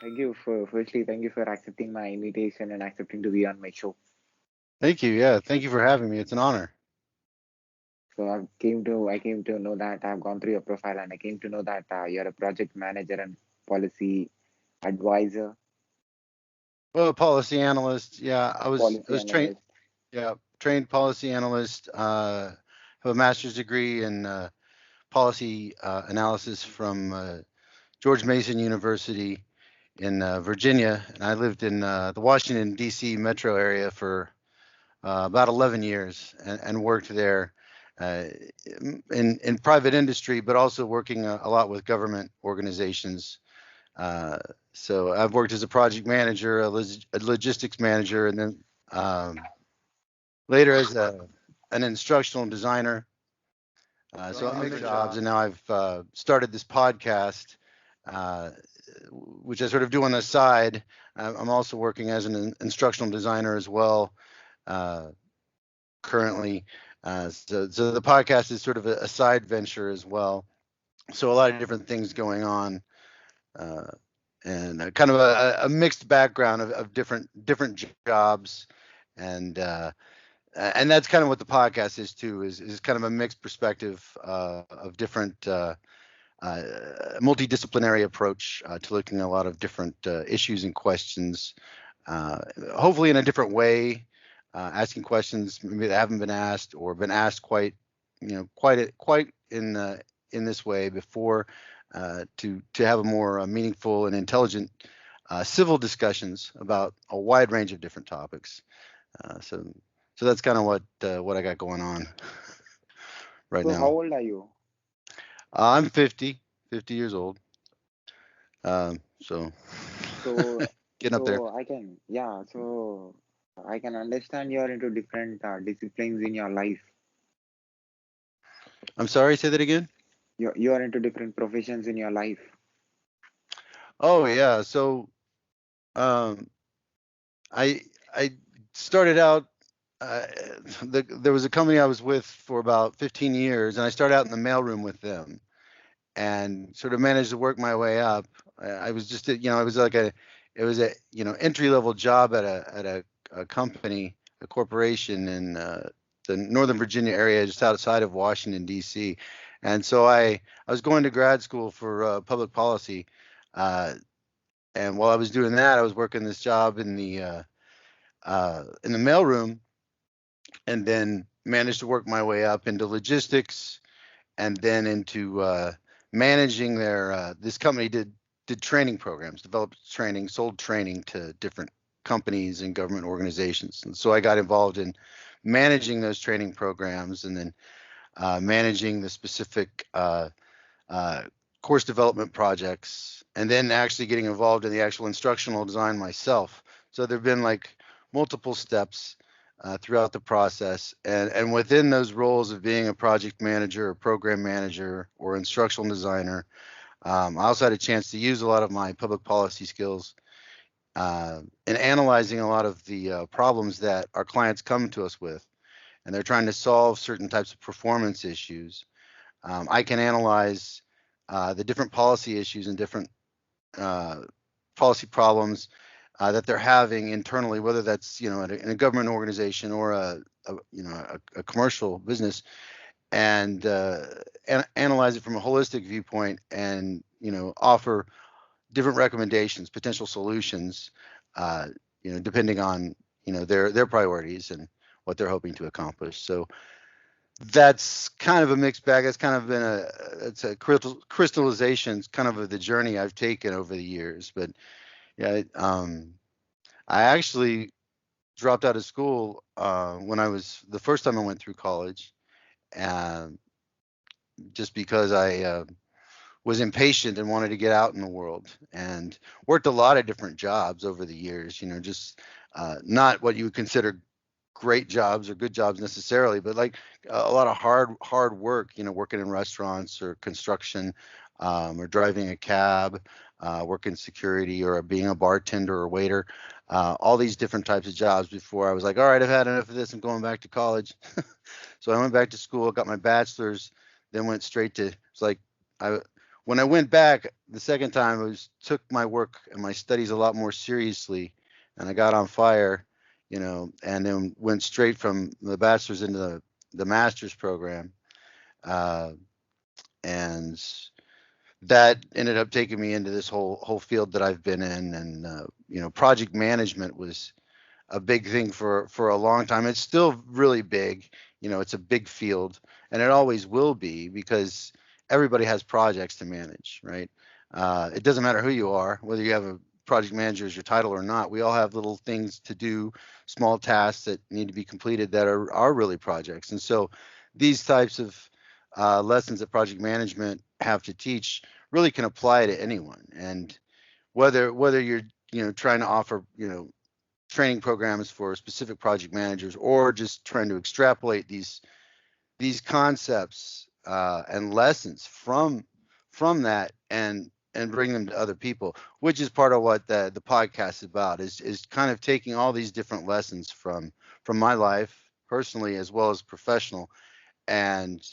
Thank you for accepting my invitation and accepting to be on my show. Thank you. Yeah, thank you for having me. It's an honor. So I came to know that I've gone through your profile and I came to know that you're a project manager and policy advisor, Well, policy analyst. Yeah, I policy was trained. analyst. Yeah, trained policy analyst. Have a master's degree in policy analysis from George Mason University in Virginia, and I lived in the Washington D.C. metro area for about 11 years and worked there uh, in private industry, but also working a lot with government organizations. Uh, so I've worked as a project manager, a logistics manager, and then um, later as an instructional designer. So a mixed jobs, and now I've started this podcast, uh, which I sort of do on the side. I'm also working as an instructional designer as well uh, currently. So the podcast is sort of a side venture as well. So a lot of different things going on. Uh, and kind of a mixed background of different jobs, and that's kind of what the podcast is too. Is kind of a mixed perspective of different uh, multidisciplinary approach to looking at a lot of different issues and questions, uh, hopefully in a different way, asking questions maybe that haven't been asked or been asked quite in this way before, to have a more meaningful and intelligent civil discussions about a wide range of different topics. So that's kind of what I got going on right So how now. old are you? I'm 50 years old. So So getting up there. so I can understand you're into different disciplines in your life. I'm sorry, say that again. You are into different professions in your life. Oh yeah. So um, I I started out. Uh, there was a company I was with for about 15 years, and I started out in the mailroom with them, and sort of managed to work my way up. I was just, it was like it was a, entry level job at a company, a corporation in the Northern Virginia area, just outside of Washington D.C. And so I was going to grad school for public policy, uh, and while I was doing that, I was working this job in the mailroom, and then managed to work my way up into logistics, and then into managing their this company did training programs, developed training, sold training to different companies and government organizations. And so I got involved in managing those training programs, and then managing the specific uh, course development projects, and then actually getting involved in the actual instructional design myself. So there've been like multiple steps throughout the process, and within those roles of being a project manager or program manager or instructional designer, I also had a chance to use a lot of my public policy skills in analyzing a lot of the problems that our clients come to us with, and they're trying to solve certain types of performance issues. I can analyze the different policy issues and different uh, policy problems that they're having internally, whether that's in a government organization or a commercial business, and analyze it from a holistic viewpoint, and offer different recommendations, potential solutions, uh, depending on their priorities and what they're hoping to accomplish. So that's kind of a mixed bag. That's kind of been it's a crystallization kind of the journey I've taken over the years. But yeah, I actually dropped out of school when I was the first time I went through college, and just because I was impatient and wanted to get out in the world, and worked a lot of different jobs over the years. Just not what you would consider great jobs or good jobs necessarily, but like a lot of hard work. Working in restaurants or construction, or driving a cab, working security, or being a bartender or waiter. All these different types of jobs before I was like, all right, I've had enough of this. I'm going back to college. So I went back to school, got my bachelor's, then went straight to it's like I When I went back the second time, I took my work and my studies a lot more seriously, and I got on fire, and then went straight from the bachelor's into the master's program, uh, and that ended up taking me into this whole field that I've been in, and project management was a big thing for a long time. It's still really big. It's a big field, and it always will be because everybody has projects to manage, right? It doesn't matter who you are, whether you have a project manager as your title or not. We all have little things to do, small tasks that need to be completed that are really projects. And so these types of lessons that project management have to teach really can apply to anyone. And whether you're trying to offer training programs for specific project managers, or just trying to extrapolate these concepts and lessons from that and bring them to other people, which is part of what the podcast is about, is kind of taking all these different lessons from my life personally as well as professional, and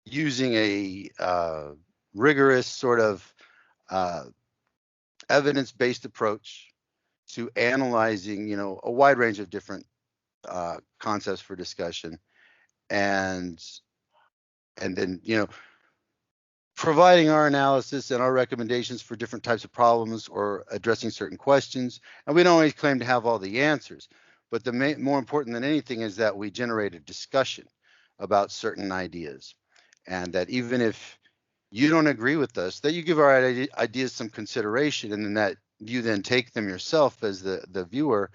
using a rigorous sort of uh, evidence-based approach to analyzing a wide range of different concepts for discussion, and then providing our analysis and our recommendations for different types of problems or addressing certain questions. And we don't always claim to have all the answers, but more important than anything is that we generate a discussion about certain ideas, and that even if you don't agree with us, that you give our ideas some consideration, and then that you then take them yourself as the viewer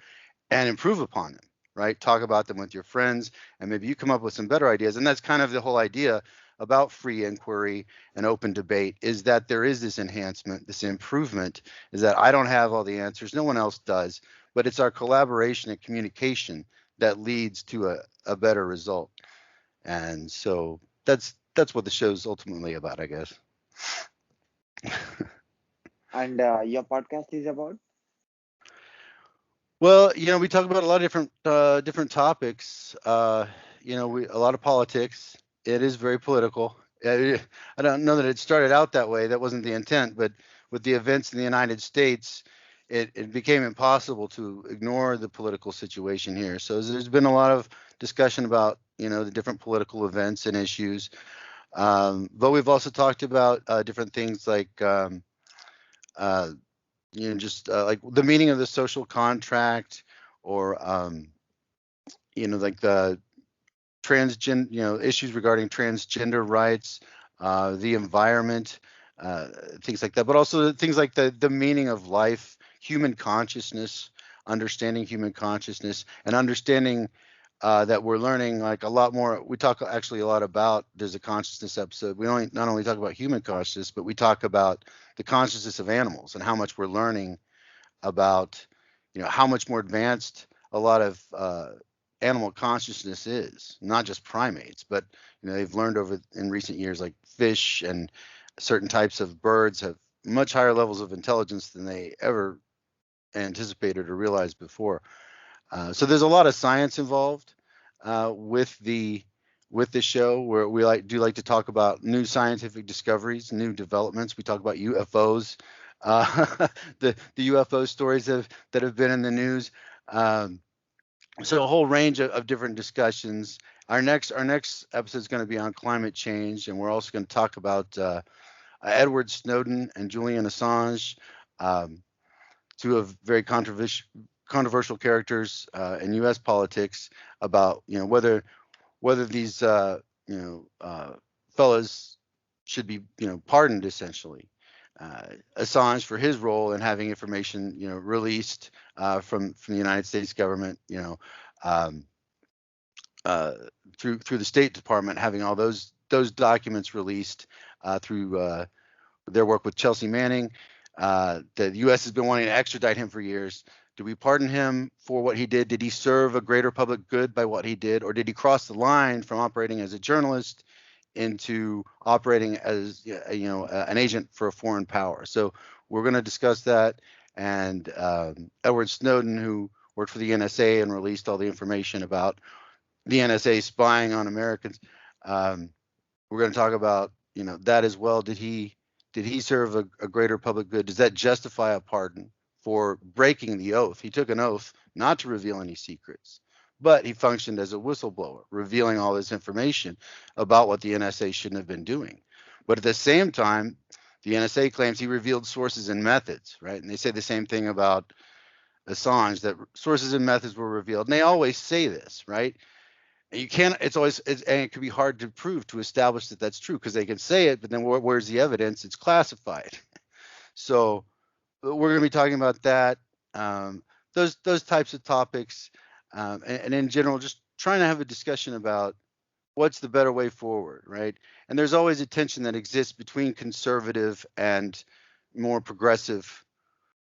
and improve upon them, right? Talk about them with your friends, and maybe you come up with some better ideas. And that's kind of the whole idea about free inquiry and open debate, is that there is this enhancement, this improvement, is that I don't have all the answers, no one else does, but it's our collaboration and communication that leads to a better result. And so that's what the show's ultimately about, I guess. And your podcast is about? Well, we talk about a lot of different topics. We a lot of politics. It is very political. I don't know that it started out that way. That wasn't the intent, but with the events in the United States, it became impossible to ignore the political situation here. So there's been a lot of discussion about the different political events and issues. But we've also talked about different things like uh, just like the meaning of the social contract, or like the transgender, issues regarding transgender rights, the environment, uh, things like that, but also things like the meaning of life, human consciousness, understanding human consciousness, and understanding that we're learning like a lot more. We talk actually a lot about, there's a consciousness episode. We only not only talk about human consciousness, but we talk about the consciousness of animals and how much we're learning about how much more advanced a lot of animal consciousness is, not just primates, but they've learned over in recent years, like fish and certain types of birds have much higher levels of intelligence than they ever anticipated or realized before. So there's a lot of science involved with the show, where we like to talk about new scientific discoveries, new developments. We talk about UFOs, the UFO stories that have been in the news. Um, so a whole range of different discussions. Our next episode is going to be on climate change, and we're also going to talk about Edward Snowden and Julian Assange. Um, Two of very controversial characters in U.S. politics, about whether these fellas should be pardoned, essentially. Assange for his role in having information released from the United States government, um, uh, through the State Department, having all those documents released through their work with Chelsea Manning. The U.S. has been wanting to extradite him for years. Do we pardon him for what he did? Did he serve a greater public good by what he did, or did he cross the line from operating as a journalist into operating as an agent for a foreign power? So we're going to discuss that. And Edward Snowden, who worked for the NSA and released all the information about the NSA spying on Americans. Um, we're going to talk about that as well. Did he serve a greater public good? Does that justify a pardon for breaking the oath? He took an oath not to reveal any secrets, but he functioned as a whistleblower, revealing all this information about what the NSA shouldn't have been doing. But at the same time, the NSA claims he revealed sources and methods, right? And they say the same thing about Assange, that sources and methods were revealed. And they always say this, right? And you can't, and it can be hard to prove, to establish that that's true, because they can say it, but then where's the evidence? It's classified. So we're going to be talking about that, um, those types of topics, and in general, just trying to have a discussion about what's the better way forward, right? And there's always a tension that exists between conservative and more progressive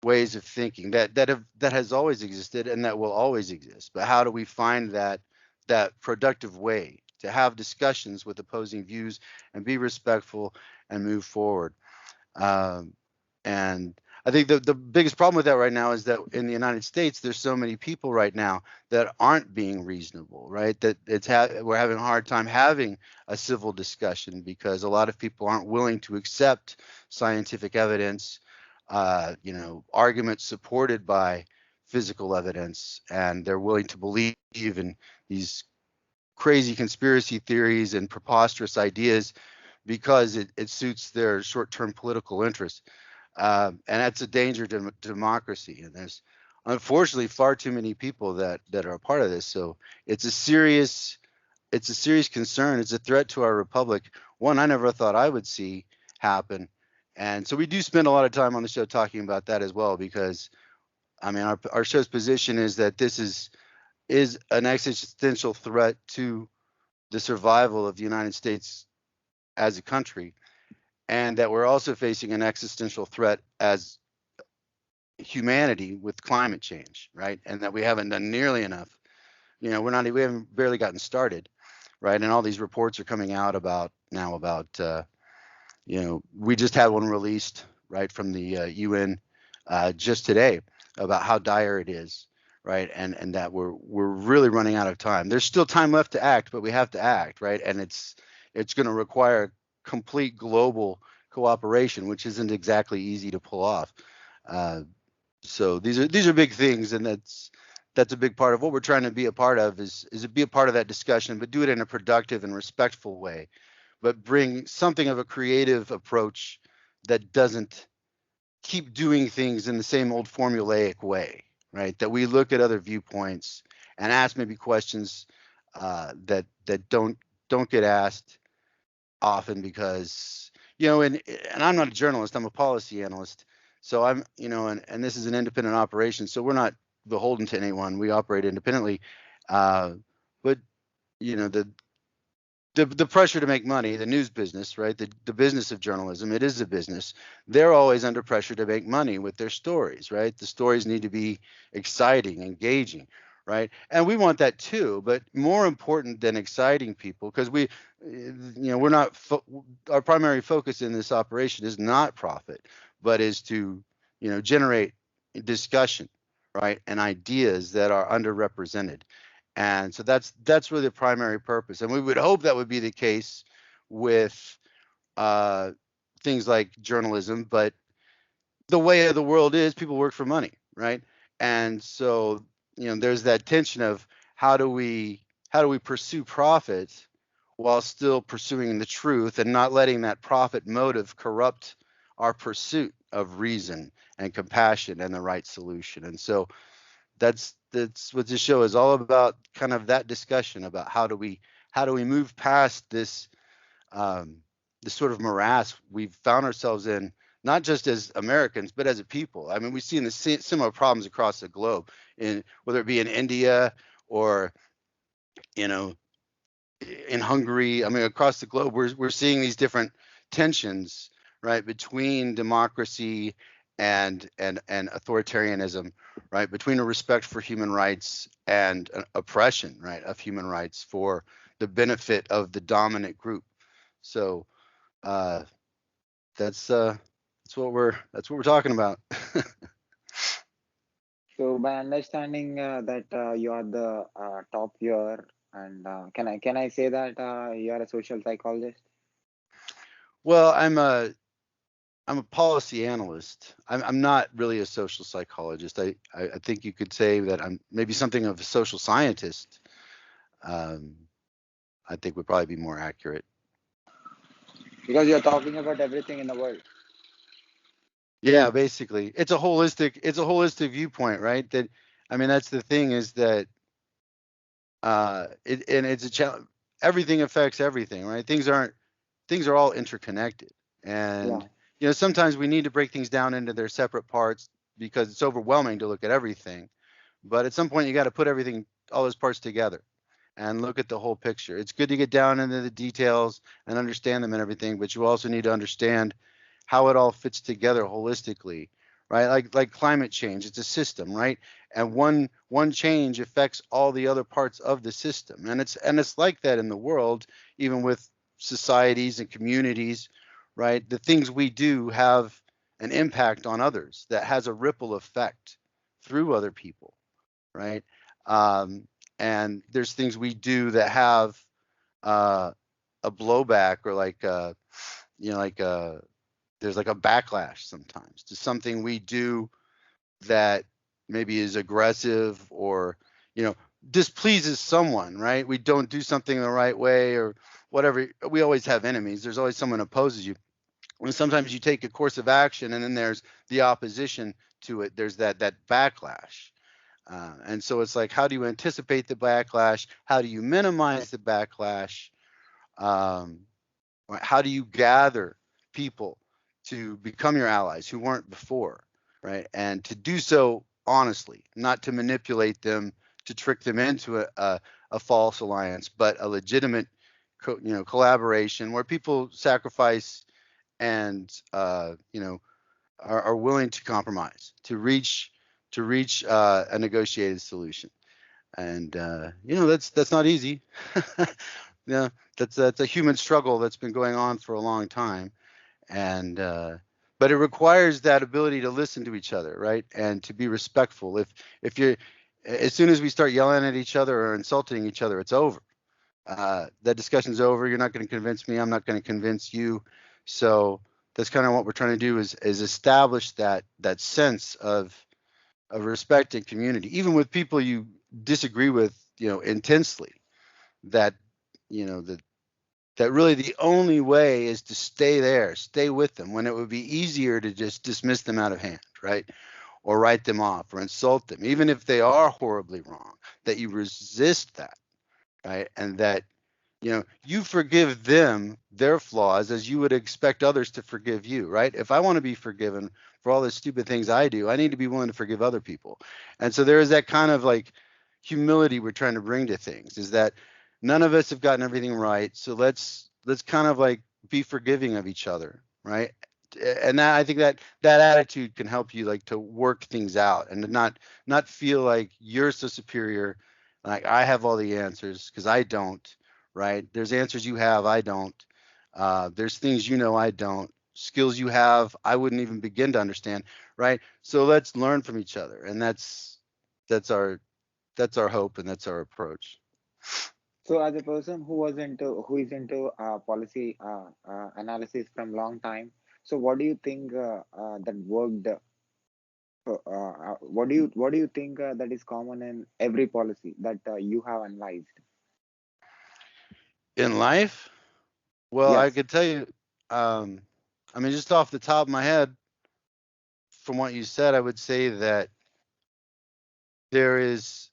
ways of thinking that has always existed and that will always exist. But how do we find that productive way to have discussions with opposing views and be respectful and move forward? Um, and I think the biggest problem with that right now is that in the United States, there's so many people right now that aren't being reasonable, right? That we're having a hard time having a civil discussion because a lot of people aren't willing to accept scientific evidence, arguments supported by physical evidence, and they're willing to believe in these crazy conspiracy theories and preposterous ideas because it suits their short-term political interests, and that's a danger to democracy. And there's unfortunately far too many people that are a part of this. So it's a serious it's a serious concern. It's a threat to our republic. One I never thought I would see happen. And so we do spend a lot of time on the show talking about that as well, because I mean our show's position is that this is an existential threat to the survival of the United States as a country, and that we're also facing an existential threat as humanity with climate change, right? And that we haven't done nearly enough. We haven't barely gotten started, right? And all these reports are coming out about we just had one released, right, from the UN just today about how dire it is, right? And that we're really running out of time. There's still time left to act, but we have to act, right? And it's going to require complete global cooperation, which isn't exactly easy to pull off. Uh, so these are big things, and that's a big part of what we're trying to be a part of, is to be a part of that discussion, but do it in a productive and respectful way, but bring something of a creative approach that doesn't keep doing things in the same old formulaic way, right? That we look at other viewpoints and ask maybe questions that don't get asked often, because and I'm not a journalist, I'm a policy analyst. So and this is an independent operation, so we're not beholden to anyone, we operate independently. uh, but the the pressure to make money, the news business, right? The business of journalism, it is a business. They're always under pressure to make money with their stories, right? The stories need to be exciting, engaging, right? And we want that too, but more important than exciting people, because we're not, our primary focus in this operation is not profit, but is to, generate discussion, right? And ideas that are underrepresented. And so that's really the primary purpose. And we would hope that would be the case with uh, things like journalism, but the way of the world is people work for money, right? And so there's that tension of how do we pursue profit while still pursuing the truth and not letting that profit motive corrupt our pursuit of reason and compassion and the right solution. And so that's what this show is all about, kind of that discussion about how do we move past um, this sort of morass we've found ourselves in, not just as Americans but as a people. I mean, we've seen the similar problems across the globe, in whether it be in India or you know in Hungary. I mean, across the globe, we're seeing these different tensions, right, between democracy and authoritarianism, right, between a respect for human rights and an oppression, right, of human rights for the benefit of the dominant group. So uh, that's that's what we're talking about. So by understanding that you are the top here, and can I say that you are a social psychologist? Well, I'm a I'm a policy analyst. I'm not really a social psychologist. I think you could say that I'm maybe something of a social scientist. Um, I think would probably be more accurate. Because you're talking about everything in the world. Yeah, basically, it's a holistic viewpoint, right? That I mean, that's the thing is that it's a challenge. Everything affects everything, right? Things are all interconnected, Yeah. and sometimes we need to break things down into their separate parts because it's overwhelming to look at everything. But at some point, you got to put everything, all those parts together, and look at the whole picture. It's good to get down into the details and understand them and everything, but you also need to understand how it all fits together holistically, right? Like climate change, it's a system, right? And one change affects all the other parts of the system. And it's like that in the world, even with societies and communities, right? The things we do have an impact on others that has a ripple effect through other people, right? Um, and there's things we do that have uh, a blowback or like there's like a backlash sometimes to something we do that maybe is aggressive or you know displeases someone, right? We don't do something the right way or whatever. We always have enemies. There's always someone opposes you. And sometimes you take a course of action and then there's the opposition to it. There's that backlash. And so it's like, how do you anticipate the backlash? How do you minimize the backlash? Um, right? How do you gather people to become your allies who weren't before, right? And to do so honestly, not to manipulate them, to trick them into a false alliance, but a legitimate, collaboration where people sacrifice and are willing to compromise to reach a negotiated solution. And that's not easy. Yeah, that's a human struggle that's been going on for a long time, and but it requires that ability to listen to each other, right, and to be respectful. If you're as soon as we start yelling at each other or insulting each other, it's over. That discussion's over. You're not going to convince me. I'm not going to convince you. So that's kind of what we're trying to do is establish that sense of respect and community, even with people you disagree with, intensely. That that really the only way is to stay there, stay with them when it would be easier to just dismiss them out of hand, right? Or write them off or insult them, even if they are horribly wrong. That you resist that, right? And that you forgive them their flaws as you would expect others to forgive you, right? If I want to be forgiven for all the stupid things I do, I need to be willing to forgive other people. And so there is that kind of like humility we're trying to bring to things, is that none of us have gotten everything right. So let's kind of like be forgiving of each other, right? And that I think that attitude can help you like to work things out and to not feel like you're so superior, like I have all the answers, because I don't, right? There's answers you have, I don't. There's things I don't. Skills you have, I wouldn't even begin to understand, right? So let's learn from each other, and that's our that's our hope and that's our approach. So, as a person who is into policy analysis from long time, so what do you think that worked? What do you think that is common in every policy that you have analyzed? In life, well, I Yes. could tell you, um, I mean, just off the top of my head, from what you said, I would say that there is,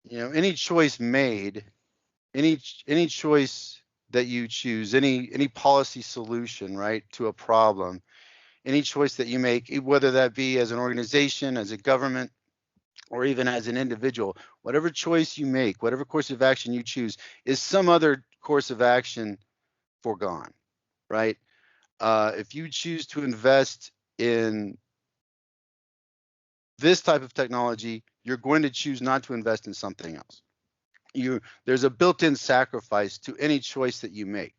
any choice made, any choice that you choose, any policy solution, right, to a problem, any choice that you make, whether that be as an organization, as a government, or even as an individual, whatever choice you make, whatever course of action you choose, is some other course of action foregone, right? If you choose to invest in this type of technology, you're going to choose not to invest in something else. There's a built-in sacrifice to any choice that you make,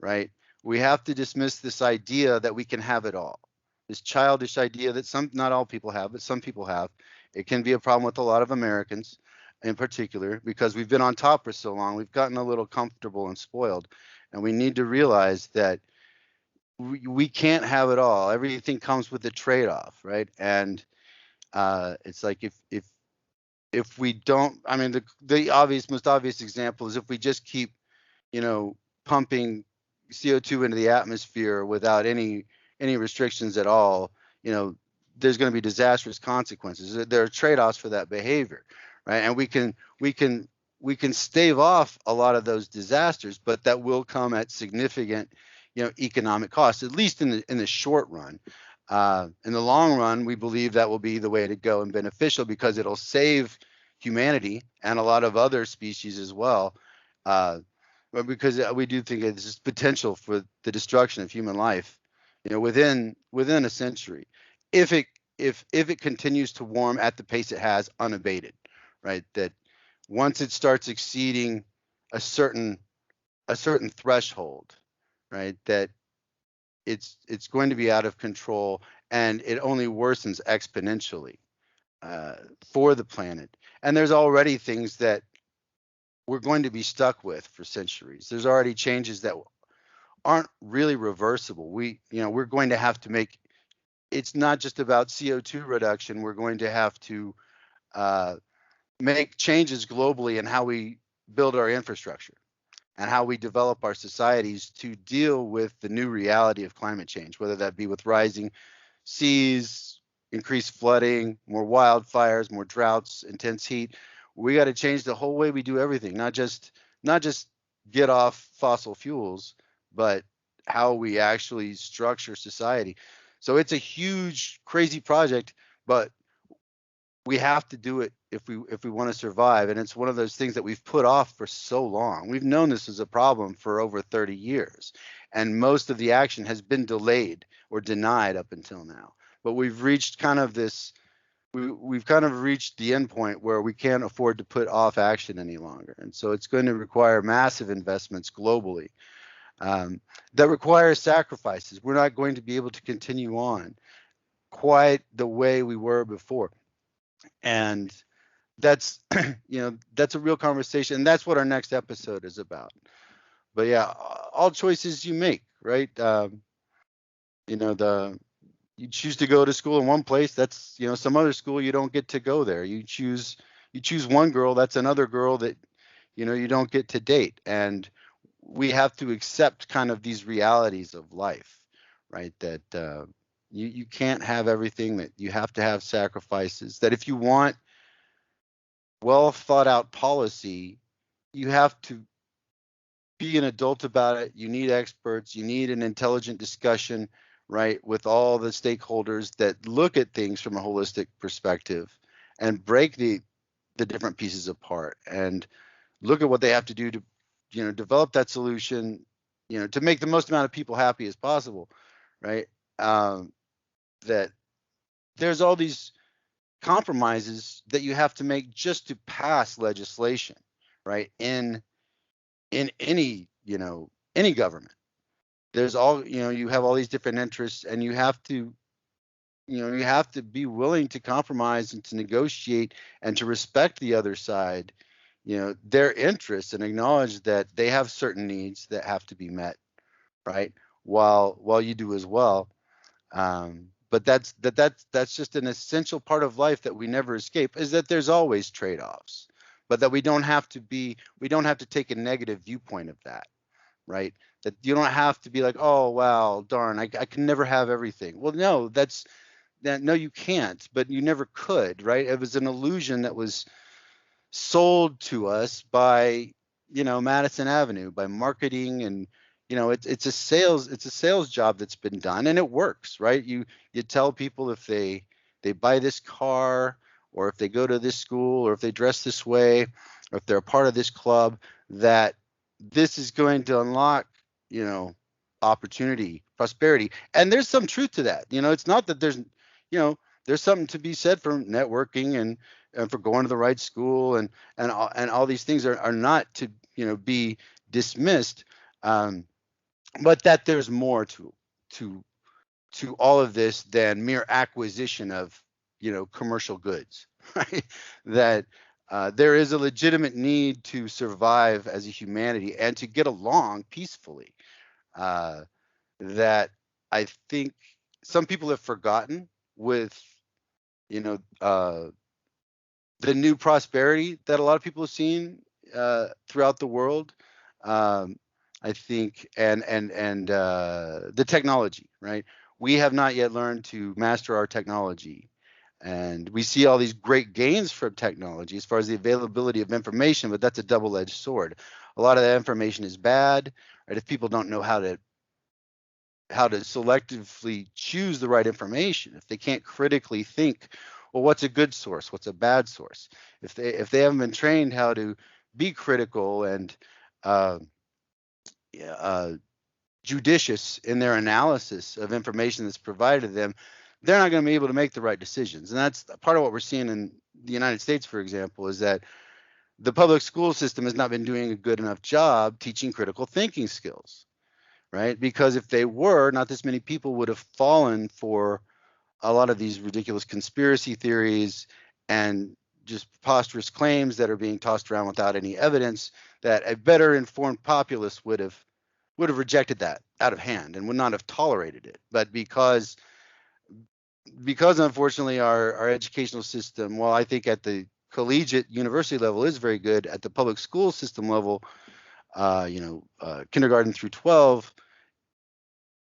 right? We have to dismiss this idea that we can have it all. This childish idea that some not all people have, but some people have. It can be a problem with a lot of Americans in particular because we've been on top for so long. We've gotten a little comfortable and spoiled, and we need to realize that we can't have it all. Everything comes with a trade-off, right? And it's like if we don't, I mean, the most obvious example is if we just keep, you know, pumping CO2 into the atmosphere without any restrictions at all, you know, there's going to be disastrous consequences. There are trade-offs for that behavior, right? And we can stave off a lot of those disasters, but that will come at significant, economic costs, at least in the short run. In the long run, we believe that will be the way to go and beneficial because it'll save humanity and a lot of other species as well. Uh, but because we do think there's this potential for the destruction of human life, within a century, if it if it continues to warm at the pace it has unabated, right? That once it starts exceeding a certain threshold, right? That it's going to be out of control and it only worsens exponentially uh, for the planet. And there's already things that we're going to be stuck with for centuries. There's already changes that aren't really reversible. We're going to have to make. It's not just about CO2 reduction. We're going to have to uh, make changes globally in how we build our infrastructure and how we develop our societies to deal with the new reality of climate change, whether that be with rising seas, increased flooding, more wildfires, more droughts, intense heat. We got to change the whole way we do everything, not just get off fossil fuels, but how we actually structure society. So it's a huge, crazy project, but we have to do it if we want to survive. And it's one of those things that we've put off for so long. We've known this is a problem for over 30 years, and most of the action has been delayed or denied up until now. But we've kind of reached the end point where we can't afford to put off action any longer. And so it's going to require massive investments globally, um, that require sacrifices. We're not going to be able to continue on quite the way we were before. And that's that's a real conversation, and that's what our next episode is about. But yeah, all choices you make, right? The You choose to go to school in one place, that's some other school you don't get to go there. You choose one girl, that's another girl that you don't get to date. And we have to accept kind of these realities of life, right? That you can't have everything, that you have to have sacrifices, that if you want well thought out policy, you have to be an adult about it. You need experts, you need an intelligent discussion, right, with all the stakeholders that look at things from a holistic perspective and break the different pieces apart and look at what they have to do to develop that solution, to make the most amount of people happy as possible, right? um, that there's all these compromises that you have to make just to pass legislation, right? In any government, there's all you have all these different interests, and you have to be willing to compromise and to negotiate and to respect the other side, their interests, and acknowledge that they have certain needs that have to be met, right? While you do as well. But that's just an essential part of life that we never escape, is that there's always trade-offs, but that we don't have to take a negative viewpoint of that, right? That you don't have to be like, oh wow, darn, I can never have everything. Well, no, no, you can't, but you never could, right? It was an illusion that was sold to us by Madison Avenue, by marketing. And it's a sales job that's been done, and it works, right? You tell people, if they buy this car, or if they go to this school, or if they dress this way, or if they're a part of this club, that this is going to unlock you know opportunity, prosperity. And there's some truth to that. It's not that there's something to be said for networking, and for going to the right school, and all these things are not to be dismissed. um, but that there's more to to all of this than mere acquisition of commercial goods, right? That there is a legitimate need to survive as a humanity and to get along peacefully. uh, that I think some people have forgotten with, you know, the new prosperity that a lot of people have seen throughout the world. Um, I think, and the technology, right? We have not yet learned to master our technology, and we see all these great gains from technology as far as the availability of information, but that's a double-edged sword. A lot of that information is bad, right? If people don't know how to selectively choose the right information, if they can't critically think, well, what's a good source, what's a bad source, if they haven't been trained how to be critical and uh, yeah, judicious in their analysis of information that's provided to them, they're not going to be able to make the right decisions. And that's part of what we're seeing in the United States, for example, is that the public school system has not been doing a good enough job teaching critical thinking skills, right? Because if they were, not this many people would have fallen for a lot of these ridiculous conspiracy theories and just preposterous claims that are being tossed around without any evidence, that a better informed populace would have rejected that out of hand and would not have tolerated it. But because unfortunately our educational system, well, I think at the collegiate university level is very good, at the public school system level, kindergarten through 12,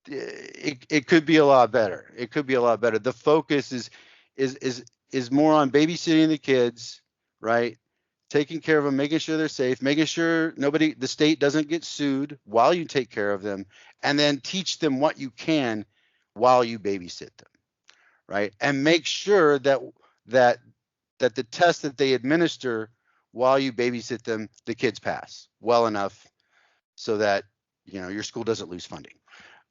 it could be a lot better. It could be a lot better. The focus is is is more on babysitting the kids, right? Taking care of them, making sure they're safe, making sure the state doesn't get sued while you take care of them, and then teach them what you can while you babysit them, right? And make sure that that the test that they administer while you babysit them, the kids pass well enough so that your school doesn't lose funding.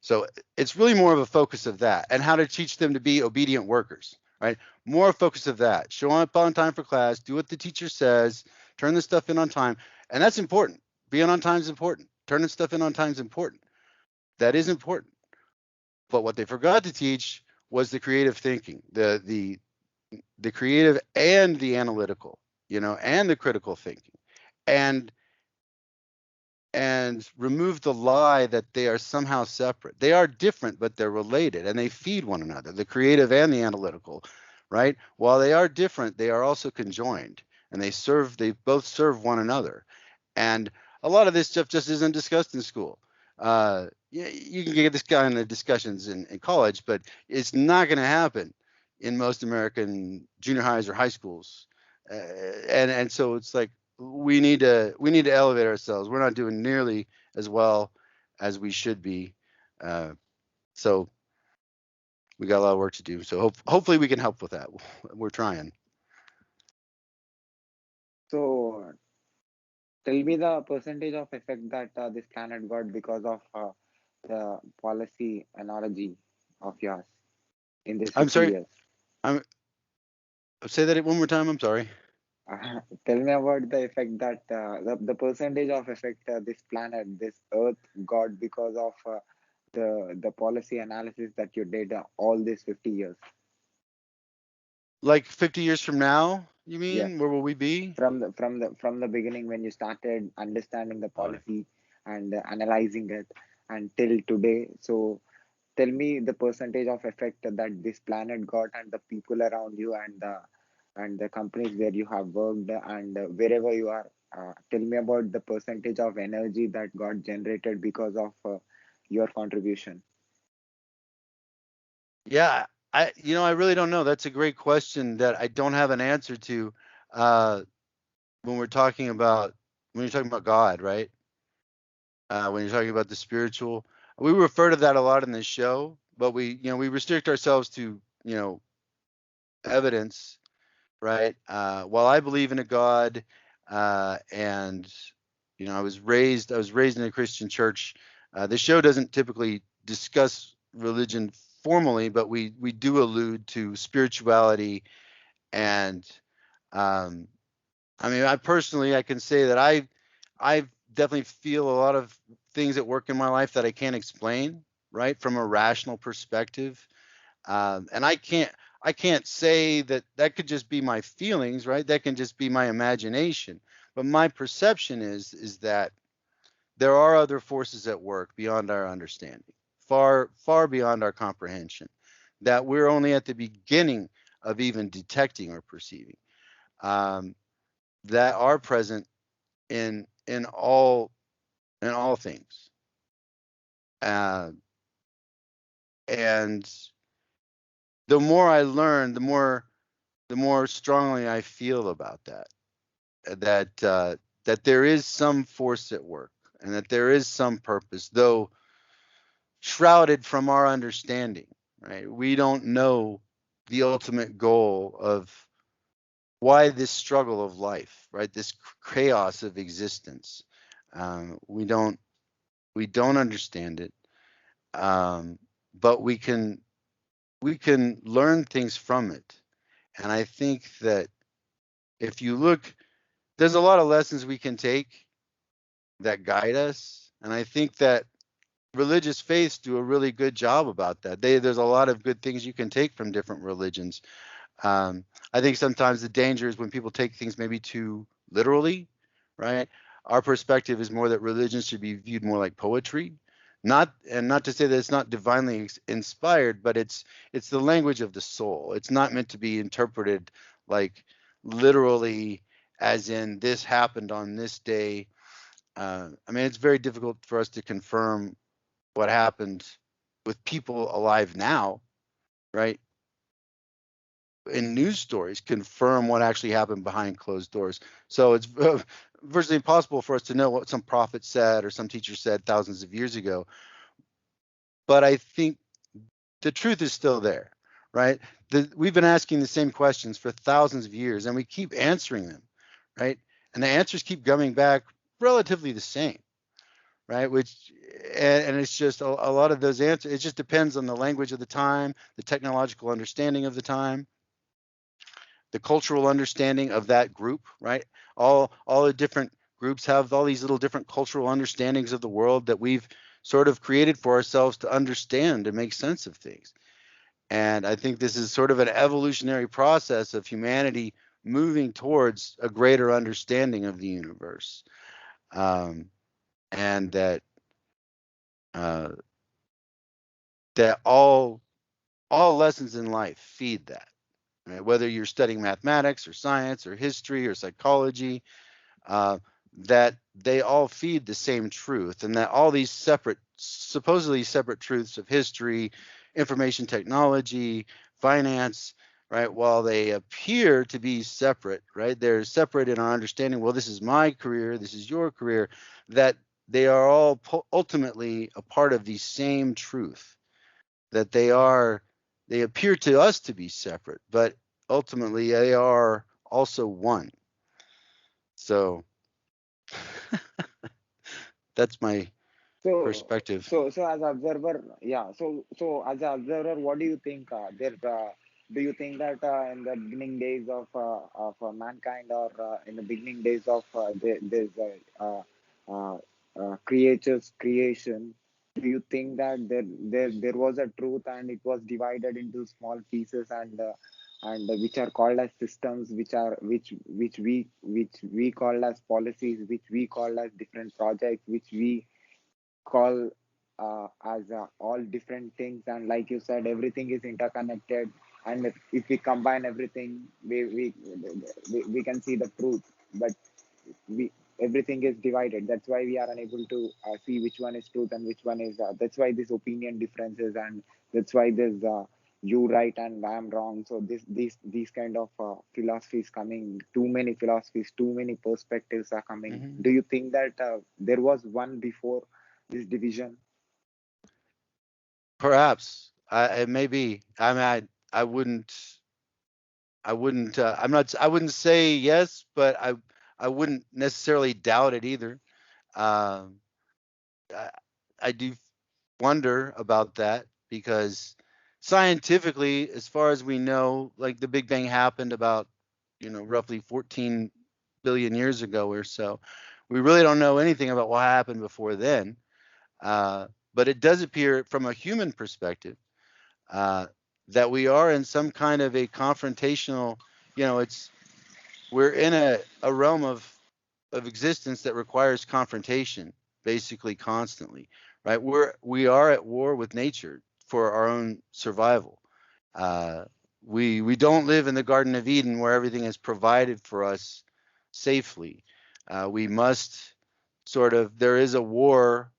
So it's really more of a focus of that and how to teach them to be obedient workers, right? More a focus of that. Show up on time for class, do what the teacher says, turn the stuff in on time. And that's important. Being on time is important. Turning stuff in on time is important. That is important. But what they forgot to teach was the creative thinking, the creative and the analytical, and the critical thinking. And and remove the lie that they are somehow separate. They are different, but they're related and they feed one another, the creative and the analytical, right? While they are different, they are also conjoined and they both serve one another. And a lot of this stuff just isn't discussed in school. You can get this kind of discussions in college, but it's not going to happen in most American junior highs or high schools. And so it's like we need to elevate ourselves. We're not doing nearly as well as we should be. Uh, so we got a lot of work to do. So hopefully we can help with that. We're trying. So tell me the percentage of effect that this planet got because of the policy analogy of yours in this I'm 50 sorry. years. I'm Say that one more time. I'm sorry. Tell me about the effect that the percentage of effect this planet, this Earth got because of the policy analysis that you did all these 50 years. Like 50 years from now, you Yes, mean? Where will we be? from the beginning when you started understanding the Uh, policy and analyzing it until today. So tell me the percentage of effect that this planet got and the people around you and the companies where you have worked and wherever you are. Tell me about the percentage of energy that got generated because of your contribution. yeah, I really don't know. That's a great question that I don't have an answer to. Uh, when we're talking about when you're talking about God, right? When you're talking about the spiritual, we refer to that a lot in this show, but we restrict ourselves to evidence, right? While I believe in a God, and I was raised in a Christian church. The show doesn't typically discuss religion formally, but we do allude to spirituality. And um, I mean, I can say that I definitely feel a lot of things at work in my life that I can't explain, right, from a rational perspective. And I can't say that that could just be my feelings, right? That can just be my imagination. But my perception is that there are other forces at work beyond our understanding, far beyond our comprehension, that we're only at the beginning of even detecting or perceiving, um, that are present in all things. Uh, and the more I learn, the more strongly I feel about that. That that there is some force at work, and that there is some purpose, though shrouded from our understanding. Right? We don't know the ultimate goal of why this struggle of life, right? This chaos of existence. We don't understand it, um, but we can learn things from it. And I think that if you look, there's a lot of lessons we can take that guide us, and I think that religious faiths do a really good job about that. There's a lot of good things you can take from different religions. Um, I think sometimes the danger is when people take things maybe too literally, right? Our perspective is more that religion should be viewed more like poetry, not to say that it's not divinely inspired, but it's the language of the soul. It's not meant to be interpreted like literally, as in this happened on this day. I mean, it's very difficult for us to confirm what happened with people alive now, right? In news stories confirm what actually happened behind closed doors. So it's virtually impossible for us to know what some prophet said or some teacher said thousands of years ago. But I think the truth is still there, right? We've been asking the same questions for thousands of years, and we keep answering them, right? And the answers keep coming back relatively the same, right? And it's just a lot of those answers. It just depends on the language of the time, the technological understanding of the time, the cultural understanding of that group, right? All the different groups have all these little different cultural understandings of the world that we've sort of created for ourselves to understand and make sense of things. And I think this is sort of an evolutionary process of humanity moving towards a greater understanding of the universe, um, and uh, that all lessons in life feed that. Right? Whether you're studying mathematics or science or history or psychology, uh, that they all feed the same truth, and that all these supposedly separate truths of history, information technology, finance, right, while they appear to be separate, right, they're separate in our understanding. Well, this is my career, this is your career, that they are all ultimately a part of the same truth, that they appear to us to be separate, but ultimately they are also one. So that's my So, perspective. so as observer, yeah. So as an observer, what do you think? Do you think that in the beginning days of mankind, or in the beginning days of this uh, creature's creation, do you think that there was a truth and it was divided into small pieces, and which are called as systems, which we call as policies, which we call as different projects, which we call as all different things, and like you said, everything is interconnected, and if we combine everything, we can see the truth, but we everything is divided. That's why we are unable to see which one is truth and which one is that's why this opinion differences, and that's why there's you right and I am wrong. So these kind of philosophies coming, too many philosophies, too many perspectives are coming. Hmm. Do you think that there was one before this division? Perhaps it may be. I mean, I wouldn't. I wouldn't say yes, but I wouldn't necessarily doubt it either. Um, I, I do wonder about that because scientifically, as far as we know, like the Big Bang happened about, roughly 14 billion years ago or so. We really don't know anything about what happened before then. Uh, but it does appear from a human perspective uh, that we are in some kind of a confrontational, we're in a realm of existence that requires confrontation basically constantly, right? We are at war with nature for our own survival. Uh, we don't live in the Garden of Eden where everything is provided for us safely. We must sort of there is a war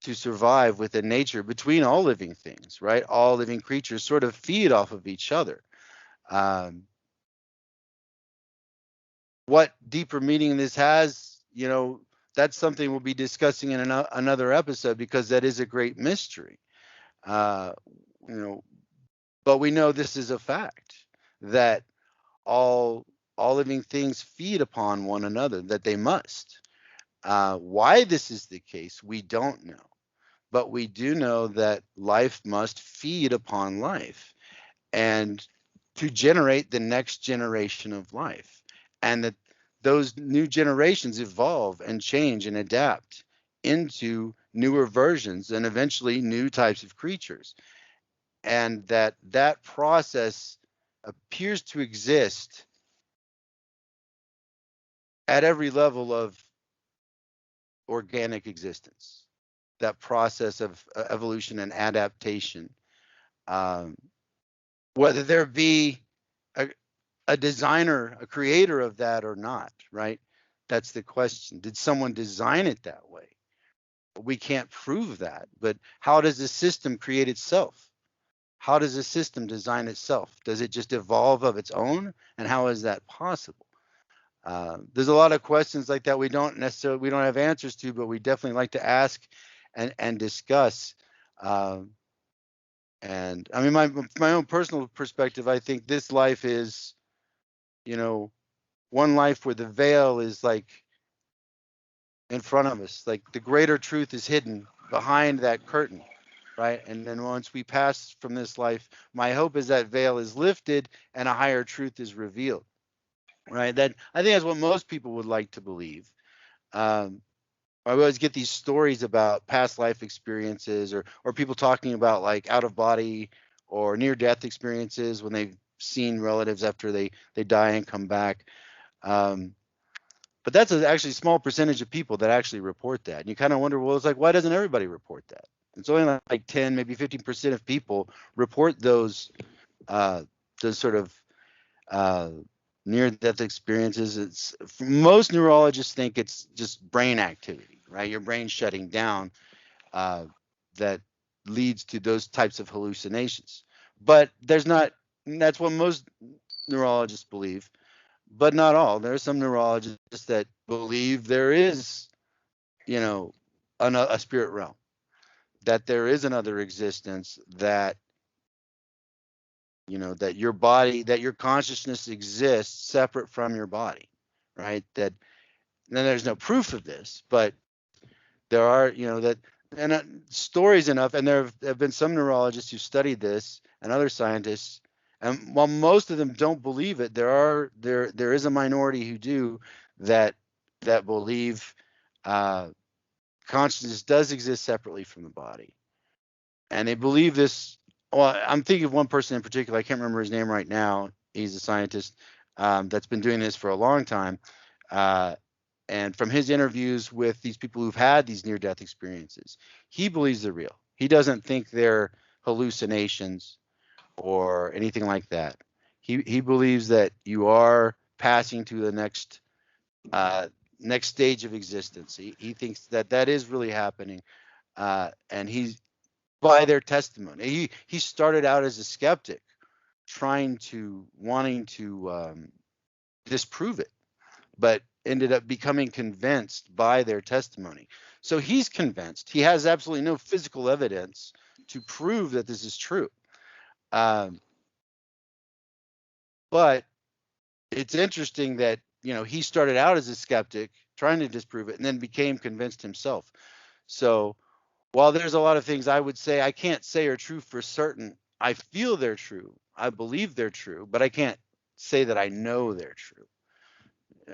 to survive within nature between all living things, right? All living creatures sort of feed off of each other. Um, what deeper meaning this has, that's something we'll be discussing in another episode because that is a great mystery. Uh, you know, but we know this is a fact that all all living things feed upon one another, that they must. Why this is the case, we don't know, but we do know that life must feed upon life and to generate the next generation of life, and that those new generations evolve and change and adapt into newer versions and eventually new types of creatures, and that process appears to exist at every level of organic existence, that process of evolution and adaptation, um, whether there be a, a designer, a creator of that or not, right? That's the question. Did someone design it that way? We can't prove that, but how does the system create itself? How does the system design itself? Does it just evolve of its own? And how is that possible? There's a lot of questions like that we don't have answers to, but we definitely like to ask and discuss. Um, and I mean, my own personal perspective, I think this life is, you know, one life where the veil is like in front of us, like the greater truth is hidden behind that curtain, right? And then once we pass from this life, my hope is that veil is lifted and a higher truth is revealed, right? That I think that's what most people would like to believe. Um, I always get these stories about past life experiences or people talking about like out of body or near death experiences when they've seen relatives after they die and come back. Um, but that's actually a small percentage of people that actually report that. And you kind of wonder, well, it's like, why doesn't everybody report that? It's only like 10, maybe 15% of people report uh, those sort of uh, near-death experiences. It's most neurologists think it's just brain activity, right? Your brain shutting down uh, that leads to those types of hallucinations. But there's not. That's what most neurologists believe, but not all. There are some neurologists that believe there is, you know, a spirit realm, that there is another existence, that that your body, that your consciousness exists separate from your body, right? That then there's no proof of this, but there are, that and stories enough, and there have been some neurologists who studied this and other scientists, and while most of them don't believe it, there is a minority who do, that believe uh, consciousness does exist separately from the body, and they believe this. Well, I'm thinking of one person in particular. I can't remember his name right now. He's a scientist that's been doing this for a long time. Uh, and from his interviews with these people who've had these near death experiences, he believes they're real. He doesn't think they're hallucinations or anything like that. He believes that you are passing to the next stage of existence. He thinks that that is really happening, and he's by their testimony. He started out as a skeptic, wanting to disprove it, but ended up becoming convinced by their testimony. So he's convinced. He has absolutely no physical evidence to prove that this is true. Um, but it's interesting that he started out as a skeptic, trying to disprove it, and then became convinced himself. So while there's a lot of things I would say I can't say are true for certain, I feel they're true. I believe they're true, but I can't say that I know they're true.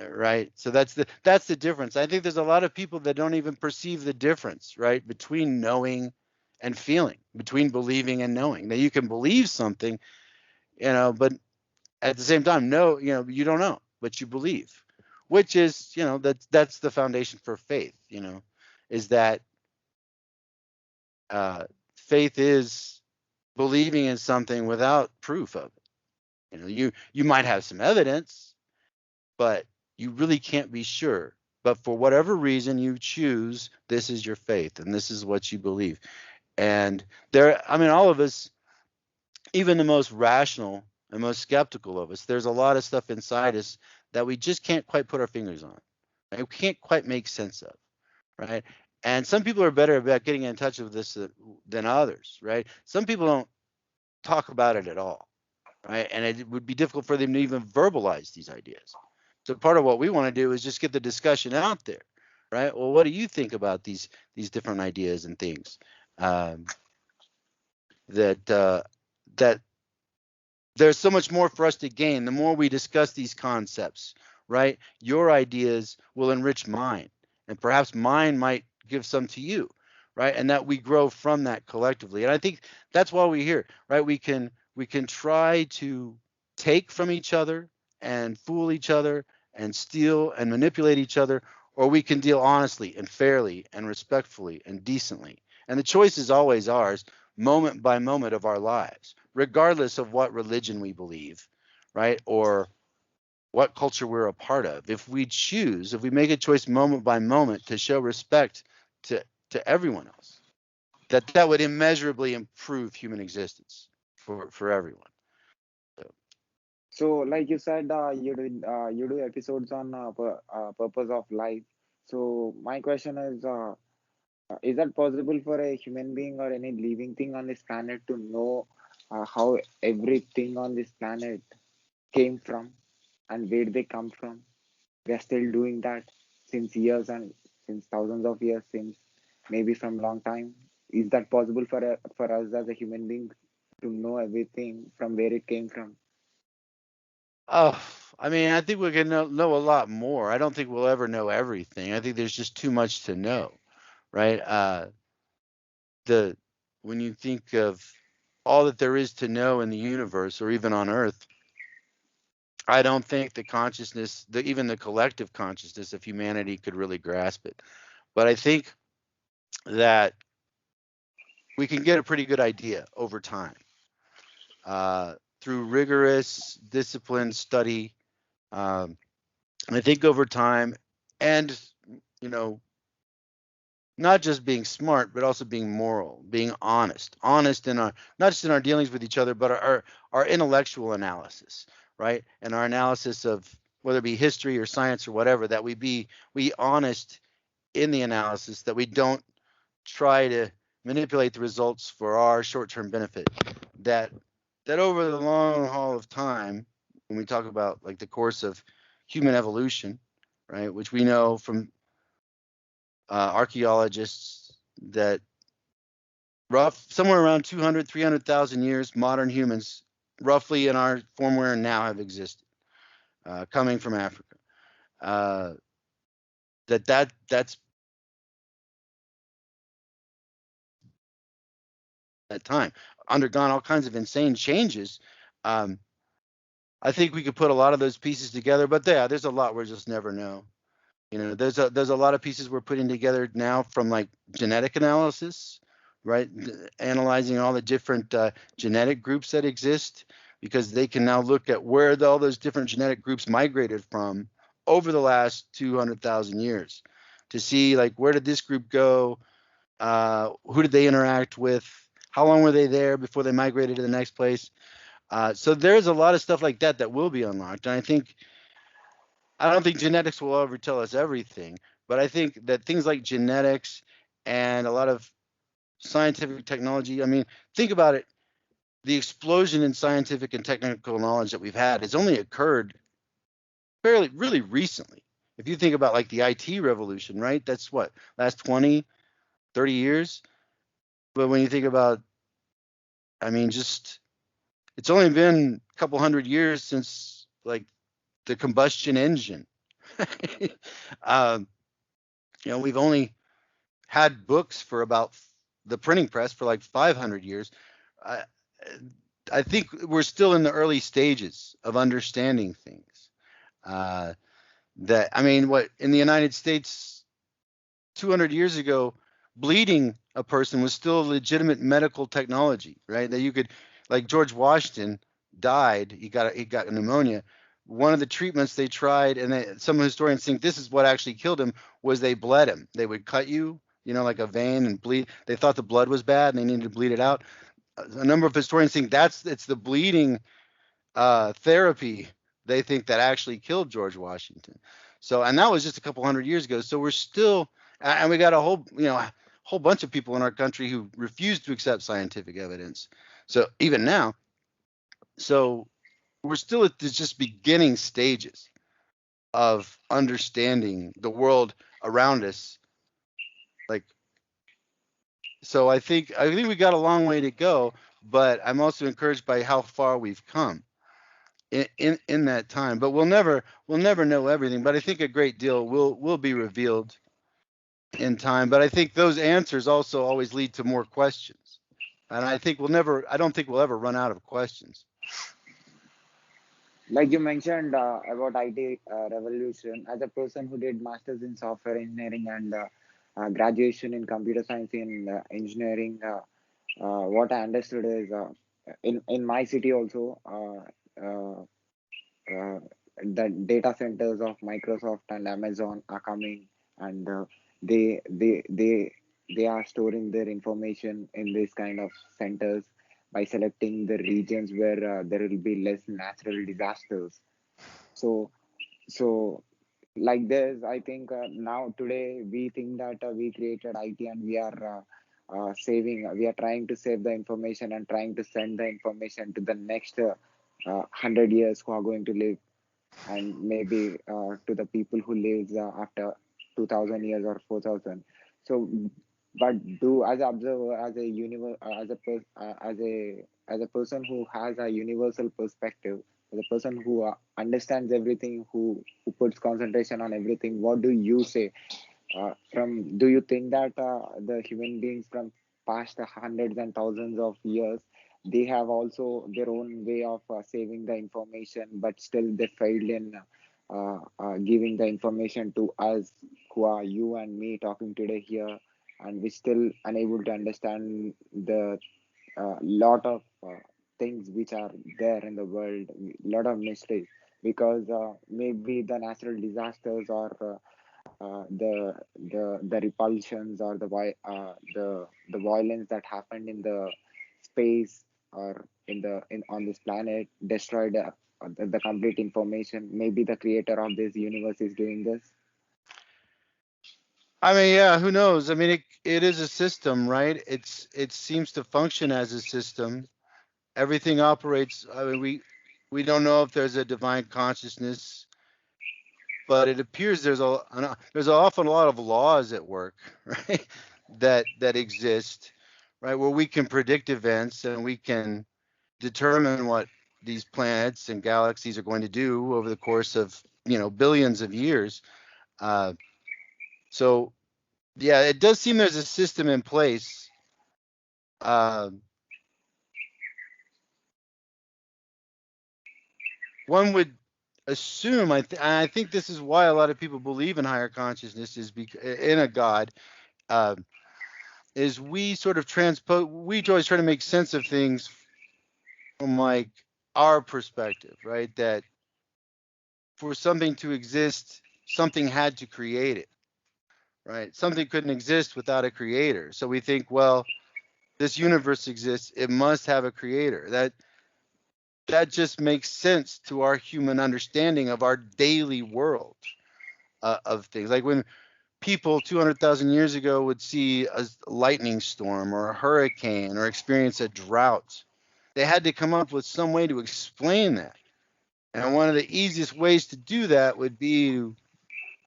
Right? So that's the difference. I think there's a lot of people that don't even perceive the difference, right, between knowing and feeling, between believing and knowing. That you can believe something, but at the same time, no, you don't know, but you believe, which is, that's the foundation for faith, is that Faith is believing in something without proof of it. You might have some evidence, but you really can't be sure. But for whatever reason, you choose this is your faith and this is what you believe. And all of us, even the most rational and most skeptical of us, there's a lot of stuff inside us that we just can't quite put our fingers on. Right? We can't quite make sense of, right? And some people are better about getting in touch with this than others, right? Some people don't talk about it at all, right? And it would be difficult for them to even verbalize these ideas. So part of what we want to do is just get the discussion out there, right? Well, what do you think about these different ideas and things um, that there's so much more for us to gain the more we discuss these concepts, right? Your ideas will enrich mine, and perhaps mine might give some to you, right? And that we grow from that collectively. And I think that's why we're here, right? We can try to take from each other and fool each other and steal and manipulate each other, or we can deal honestly and fairly and respectfully and decently. And the choice is always ours, moment by moment of our lives, regardless of what religion we believe, right? Or what culture we're a part of. If we make a choice moment by moment to show respect to everyone else, that would immeasurably improve human existence for everyone. So, So, like you said, you do episodes on purpose of life. So, my question is that possible for a human being or any living thing on this planet to know how everything on this planet came from and where they come from? We are still doing that since years and since thousands of years, since maybe from long time. Is that possible for us as a human being to know everything from where it came from? oh, I think we can know a lot more. I don't think we'll ever know everything. I think there's just too much to know, right? The When you think of all that there is to know in the universe or even on Earth, I don't think the consciousness, even the collective consciousness of humanity could really grasp it. But I think that we can get a pretty good idea over time through rigorous, disciplined study. And I think over time, and you know, not just being smart, but also being moral, being honest in our not just in our dealings with each other, but our intellectual analysis, right? And our analysis of whether it be history or science or whatever, that we honest in the analysis, that we don't try to manipulate the results for our short-term benefit. That over the long haul of time, when we talk about like the course of human evolution, right, which we know from archaeologists that somewhere around 200, 300,000 years, modern humans, roughly in our form we're in now, have existed, coming from Africa. Uh, that's that time undergone all kinds of insane changes. Um, I think we could put a lot of those pieces together, but there's a lot we'll just never know. There's a lot of pieces we're putting together now from like genetic analysis, right? Analyzing all the different genetic groups that exist, because they can now look at where all those different genetic groups migrated from over the last 200,000 years to see like where did this group go, who did they interact with, how long were they there before they migrated to the next place. So there's a lot of stuff like that that will be unlocked, and I don't think genetics will ever tell us everything, but I think that things like genetics and a lot of scientific technology, think about it. The explosion in scientific and technical knowledge that we've had has only occurred fairly, really recently. If you think about like the IT revolution, right? That's what, last 20, 30 years. But when you think about, just, it's only been a couple hundred years since like the combustion engine. um, we've only had books for about the printing press for like 500 years. I, I think we're still in the early stages of understanding things. What in the United States 200 years ago, bleeding a person was still a legitimate medical technology, right? That you could, like George Washington died, he got pneumonia. One of the treatments they tried, and some historians think this is what actually killed him, was they bled him. They would cut you, like a vein and bleed. They thought the blood was bad and they needed to bleed it out. A number of historians think it's the bleeding therapy they think that actually killed George Washington. So, and that was just a couple hundred years ago. So we're still, and we got a whole bunch of people in our country who refuse to accept scientific evidence. So even now, so we're still at the just beginning stages of understanding the world around us. Like, so I think we got a long way to go, but I'm also encouraged by how far we've come in that time. But we'll never know everything. But I think a great deal will be revealed in time. But I think those answers also always lead to more questions. And I don't think we'll ever run out of questions. Like you mentioned about IT revolution, as a person who did masters in software engineering and graduation in computer science in engineering, what I understood is in my city also, uh, the data centers of Microsoft and Amazon are coming, and they they they they are storing their information in this kind of centers by selecting the regions where there will be less natural disasters. So so like this, I think now today we think that we created IT and we are we are trying to save the information and trying to send the information to the next 100 years who are going to live, and maybe to the people who lives after 2000 years or 4000. So but do, as an observer, as a as a person who has a universal perspective, as a person who understands everything, who puts concentration on everything, what do you say? From Do you think that the human beings from past hundreds and thousands of years, they have also their own way of saving the information, but still they failed in giving the information to us, who are you and me talking today here, and we still unable to understand the lot of things which are there in the world, lot of mysteries, because maybe the natural disasters or the repulsions or the violence that happened in the space or in on this planet destroyed the complete information. Maybe the creator of this universe is doing this. I mean, yeah, who knows? I mean, it is a system, right? It seems to function as a system. Everything operates. I mean, we don't know if there's a divine consciousness, but it appears there's an awful lot of laws at work, right? That exist, right? Where we can predict events and we can determine what these planets and galaxies are going to do over the course of billions of years. Uh, so yeah, it does seem there's a system in place. Uh, One would assume, I think this is why a lot of people believe in higher consciousness, is in a God. Uh, is we sort of transpose, we always try to make sense of things from like our perspective, right? That for something to exist, something had to create it, right? Something couldn't exist without a creator. So we think, well, this universe exists, it must have a creator. That just makes sense to our human understanding of our daily world, of things. Like when people 200,000 years ago would see a lightning storm or a hurricane or experience a drought, they had to come up with some way to explain that. And one of the easiest ways to do that would be to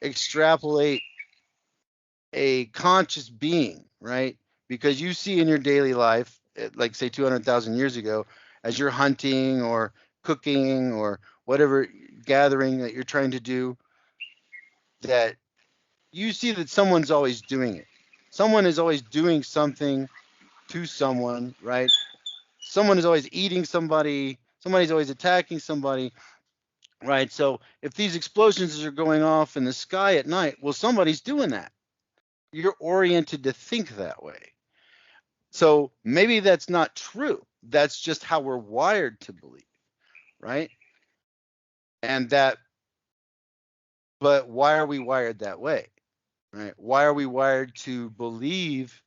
extrapolate a conscious being, right? Because you see in your daily life, like say 200,000 years ago, as you're hunting or cooking or whatever gathering that you're trying to do, that you see that someone's always doing it. Someone is always doing something to someone, right? Someone is always eating somebody, somebody's always attacking somebody, right? So if these explosions are going off in the sky at night, well, somebody's doing that. you're oriented to think that way. So maybe that's not true. That's just how we're wired to believe, right? And that, but why are we wired that way, right? Why are we wired to believe,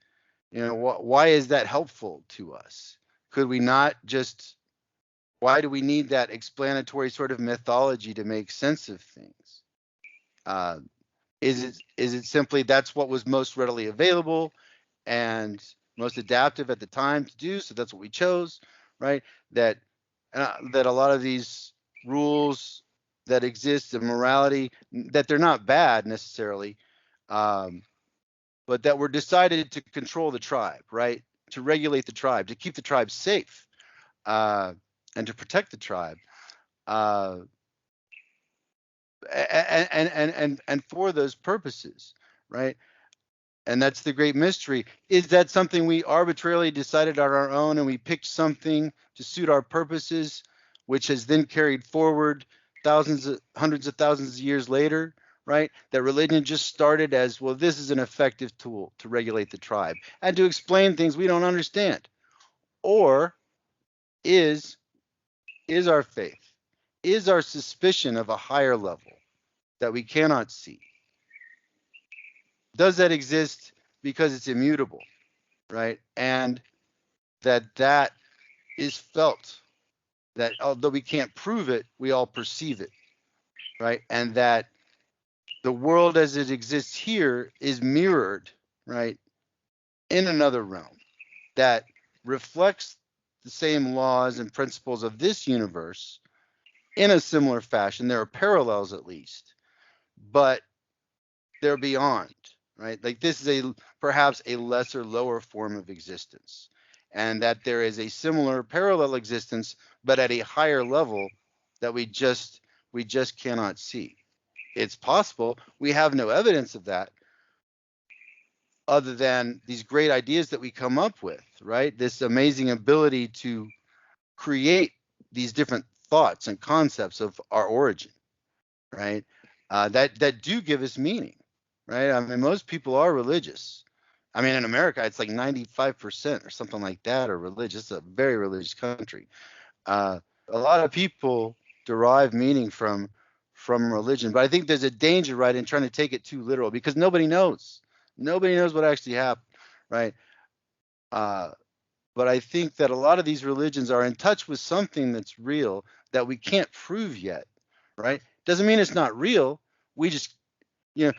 why is that helpful to us? Could we not just, why do we need that explanatory sort of mythology to make sense of things? Uh, is it simply that's what was most readily available and most adaptive at the time to do, so that's what we chose, right? That that a lot of these rules that exist in morality, that they're not bad necessarily, um, but that were decided to control the tribe, right? To regulate the tribe, to keep the tribe safe, uh, and to protect the tribe. Uh, and for those purposes, right? And that's the great mystery. Is that something we arbitrarily decided on our own and we picked something to suit our purposes, which has then carried forward hundreds of thousands of years later, right? That religion just started as, well, this is an effective tool to regulate the tribe and to explain things we don't understand. Or is our faith, is our suspicion of a higher level that we cannot see, does that exist because it's immutable, right? And that is felt, that although we can't prove it, we all perceive it, right? And that the world as it exists here is mirrored, right, in another realm that reflects the same laws and principles of this universe in a similar fashion. There are parallels at least, but they're beyond, right? Like this is perhaps a lesser, lower form of existence, and that there is a similar parallel existence, but at a higher level that we just cannot see. It's possible. We have no evidence of that other than these great ideas that we come up with, right? This amazing ability to create these different thoughts and concepts of our origin, right? That do give us meaning, right? I mean, most people are religious. I mean, in America, it's like 95% or something like that are religious. It's a very religious country. Uh, a lot of people derive meaning from religion, but I think there's a danger, right, in trying to take it too literal because nobody knows. Nobody knows what actually happened, right? Uh, but I think that a lot of these religions are in touch with something that's real that we can't prove yet, right? Doesn't mean it's not real. We just, you know,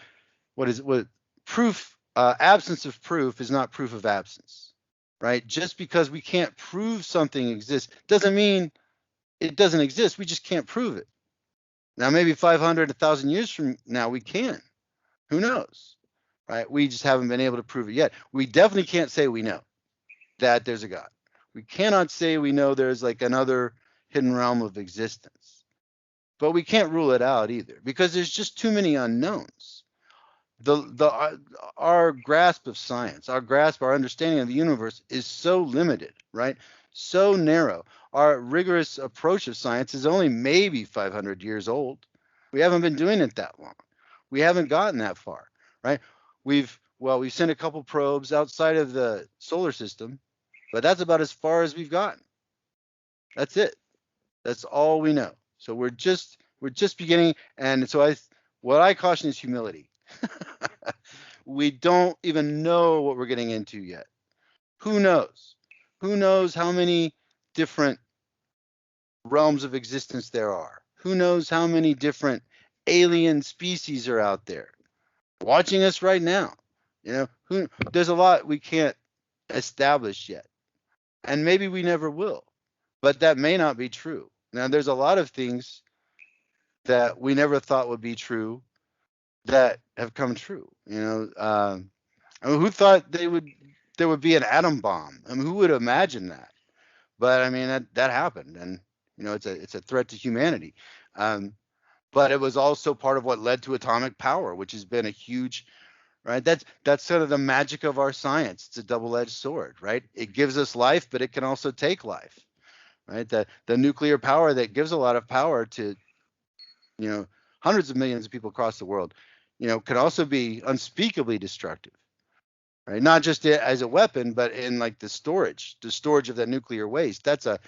what proof, absence of proof is not proof of absence, right? Just because we can't prove something exists doesn't mean it doesn't exist. We just can't prove it. Now, maybe 500, 1,000 years from now, we can. Who knows, right? We just haven't been able to prove it yet. We definitely can't say we know that there's a God. We cannot say we know there's like another hidden realm of existence, but we can't rule it out either because there's just too many unknowns. Our grasp of science, our understanding of the universe is so limited, right? So narrow. Our rigorous approach of science is only maybe 500 years old. We haven't been doing it that long. We haven't gotten that far, right? We've sent a couple probes outside of the solar system, but that's about as far as we've gotten. That's it. That's all we know. So we're just beginning, and so what I caution is humility. We don't even know what we're getting into yet. Who knows? Who knows how many different realms of existence there are? Who knows how many different alien species are out there watching us right now? There's a lot we can't establish yet, and maybe we never will. But that may not be true. Now, there's a lot of things that we never thought would be true that have come true. I mean, who thought there would be an atom bomb? I mean, who would imagine that? But I mean, that happened, and it's a threat to humanity. Um, but it was also part of what led to atomic power, which has been a huge, right. That's sort of the magic of our science. It's a double-edged sword, right? It gives us life, but it can also take life, right? The nuclear power that gives a lot of power to you know hundreds of millions of people across the world, can also be unspeakably destructive. right? Not just as a weapon, but in like the storage of that nuclear waste. That's a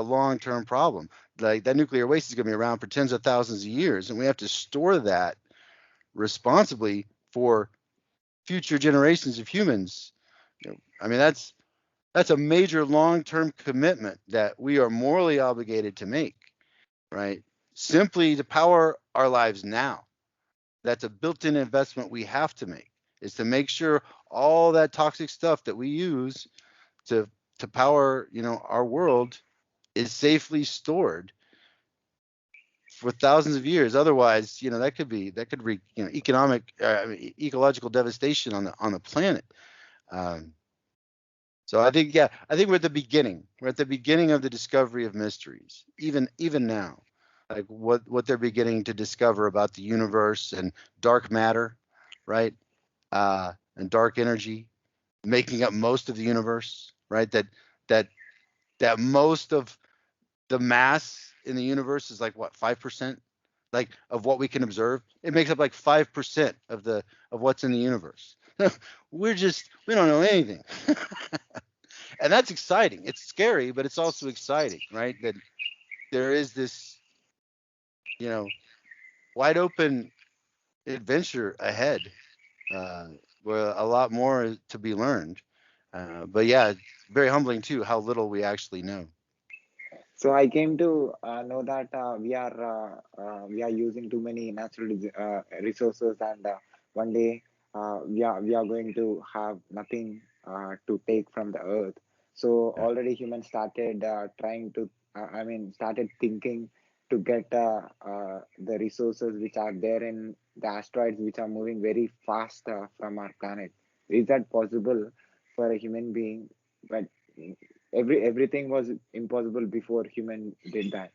long-term problem. Like that nuclear waste is going to be around for tens of thousands of years, and we have to store that responsibly for future generations of humans. I mean, that's a major long-term commitment that we are morally obligated to make, right? Simply to power our lives now. That's a built-in investment we have to make, is to make sure all that toxic stuff that we use to power, our world is safely stored for thousands of years. Otherwise, that could wreak, economic, ecological devastation on the planet. Um, so I think, yeah, I think we're at the beginning. We're at the beginning of the discovery of mysteries, even now, like what they're beginning to discover about the universe and dark matter, right? And dark energy making up most of the universe, right? That that most of the mass in the universe is like what, 5%, like of what we can observe. It makes up like 5% of what's in the universe. We don't know anything. And that's exciting. It's scary, but it's also exciting, right? That there is this, you know, wide open adventure ahead, uh, where a lot more is to be learned. But yeah, very humbling too how little we actually know. So I came to know that we are using too many natural resources, and one day we are going to have nothing to take from the earth. So Yeah. already humans started trying to, started thinking to get the resources which are there in the asteroids, which are moving very fast from our planet. Is that possible for a human being? But everything was impossible before human did that.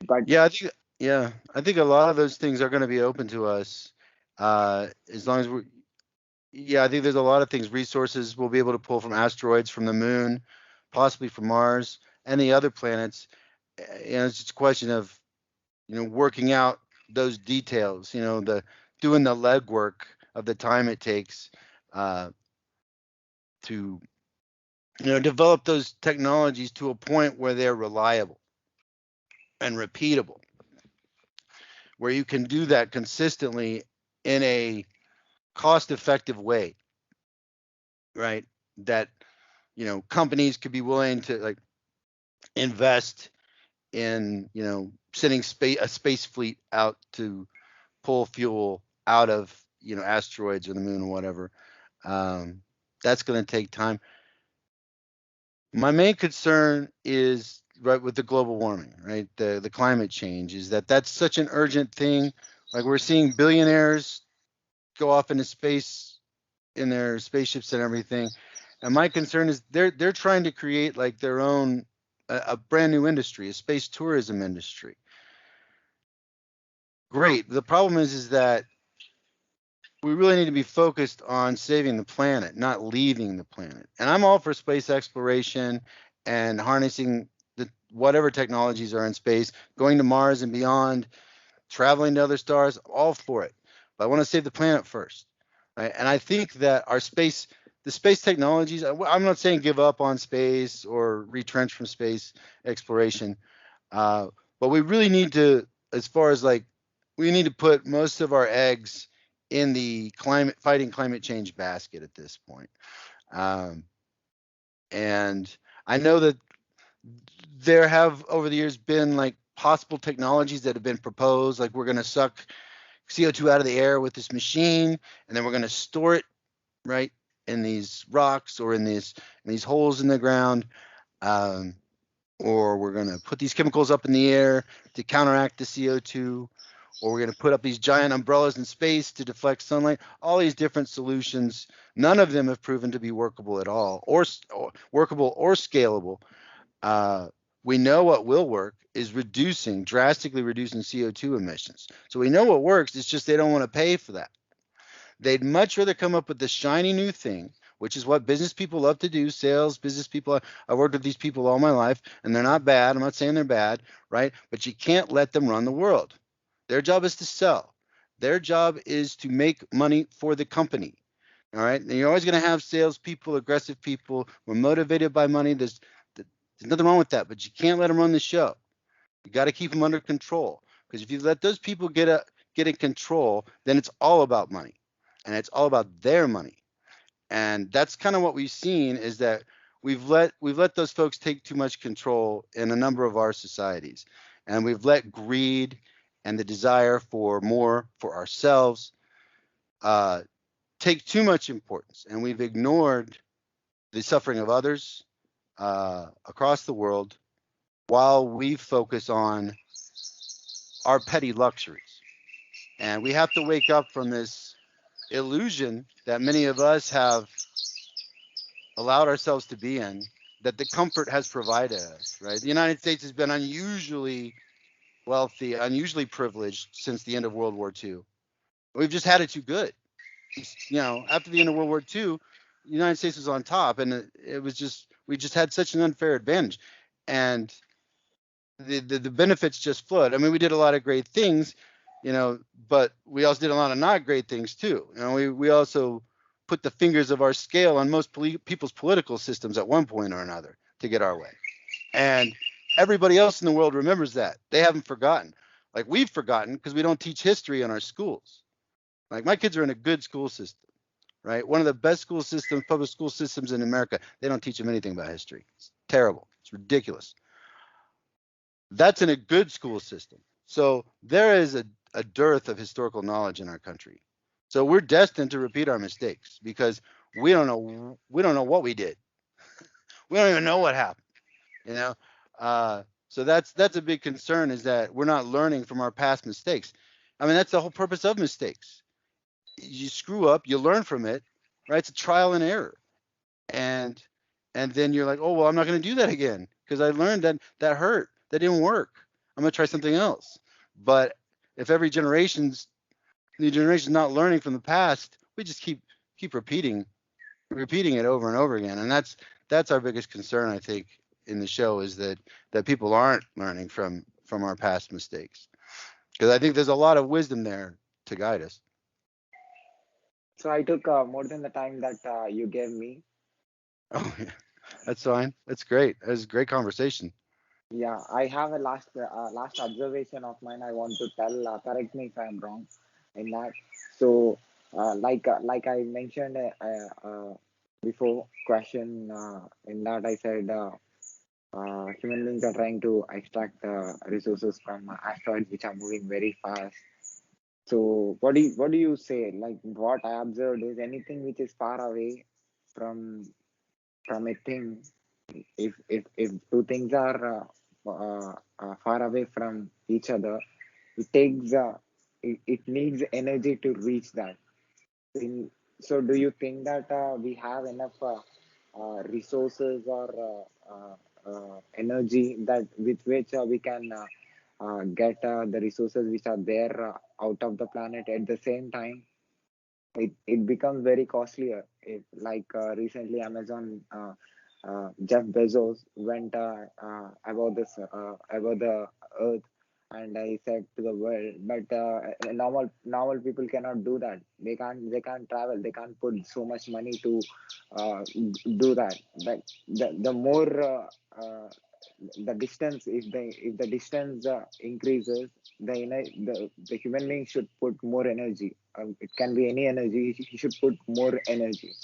But Yeah, I think a lot of those things are going to be open to us, as long as we. Yeah, I think there's a lot of things. Resources we'll be able to pull from asteroids, from the moon, possibly from Mars and the other planets. It's just a question of, working out those details. The doing the legwork of the time it takes, uh, to develop those technologies to a point where they're reliable and repeatable, where you can do that consistently in a cost-effective way, right? That companies could be willing to like invest in sending a space fleet out to pull fuel out of asteroids or the moon or whatever. Um, that's going to take time. My main concern is right with the global warming, right? The climate change is that's such an urgent thing. Like we're seeing billionaires go off into space in their spaceships and everything. And my concern is they're trying to create like their own a brand new industry, a space tourism industry. Great. The problem is that we really need to be focused on saving the planet, not leaving the planet. And I'm all for space exploration and harnessing the whatever technologies are in space, going to Mars and beyond, traveling to other stars, all for it. But I want to save the planet first, right? And I think that the space technologies, I'm not saying give up on space or retrench from space exploration, uh, but we really need to, as far as like, we need to put most of our eggs in the fighting climate change basket at this point. Um, and I know that there have over the years been like possible technologies that have been proposed, like we're going to suck CO2 out of the air with this machine, and then we're going to store it right in these rocks or in these holes in the ground. Um, or we're going to put these chemicals up in the air to counteract the CO2, or we're going to put up these giant umbrellas in space to deflect sunlight. All these different solutions, none of them have proven to be workable at all, or workable or scalable. Uh, we know what will work is drastically reducing CO2 emissions. So we know what works. It's just they don't want to pay for that. They'd much rather come up with the shiny new thing, which is what business people love to do. Sales, business people. I've worked with these people all my life, and they're not bad. I'm not saying they're bad, right? But you can't let them run the world. Their job is to sell. Their job is to make money for the company. All right. And you're always going to have salespeople, aggressive people. We're motivated by money. There's nothing wrong with that, but you can't let them run the show. You got to keep them under control, because if you let those people get in control, then it's all about money, and it's all about their money. And that's kind of what we've seen, is that we've let those folks take too much control in a number of our societies, and we've let greed and the desire for more for ourselves uh, take too much importance, and we've ignored the suffering of others across the world while we focus on our petty luxuries. And we have to wake up from this illusion that many of us have allowed ourselves to be in, that the comfort has provided us, right? The United States has been unusually wealthy, unusually privileged since the end of World War II. We've just had it too good. After the end of World War II, the United States was on top, and it was just, we just had such an unfair advantage, and the benefits just flowed. I mean, we did a lot of great things, but we also did a lot of not great things too. We also put the fingers of our scale on most people's political systems at one point or another to get our way. And everybody else in the world remembers that. They haven't forgotten. Like, we've forgotten because we don't teach history in our schools. Like, my kids are in a good school system, right? One of the best school systems, public school systems in America. They don't teach them anything about history. It's terrible. It's ridiculous. That's in a good school system. So there is a dearth of historical knowledge in our country. So we're destined to repeat our mistakes because we don't know what we did. We don't even know what happened. You know, so that's a big concern, is that we're not learning from our past mistakes. I mean, that's the whole purpose of mistakes. You screw up, you learn from it, right? It's a trial and error, and then you're like, oh well, I'm not going to do that again because I learned that hurt, that didn't work. I'm going to try something else. But if every new generation's not learning from the past, we just keep repeating it over and over again, and that's our biggest concern, I think, in the show, is that people aren't learning from our past mistakes, because I think there's a lot of wisdom there to guide us. So I took more than the time that you gave me. Oh yeah, that's fine. That's great. That was a great conversation. Yeah, I have a last observation of mine. I want to tell. Correct me if I'm wrong in that. So, like I mentioned before question in that I said human beings are trying to extract resources from asteroids which are moving very fast. So, what do you say? Like what I observed is anything which is far away from a thing, if two things are far away from each other, it takes it needs energy to reach that. In, so do you think that we have enough resources or energy that with which we can get the resources which are there out of the planet at the same time? It becomes very costlier. Like recently, Amazon Jeff Bezos went above the earth, and he said to the world. But normal people cannot do that. They can't travel. They can't put so much money to do that. But the more the distance, if the distance increases, the human being should put more energy. It can be any energy. He should put more energy.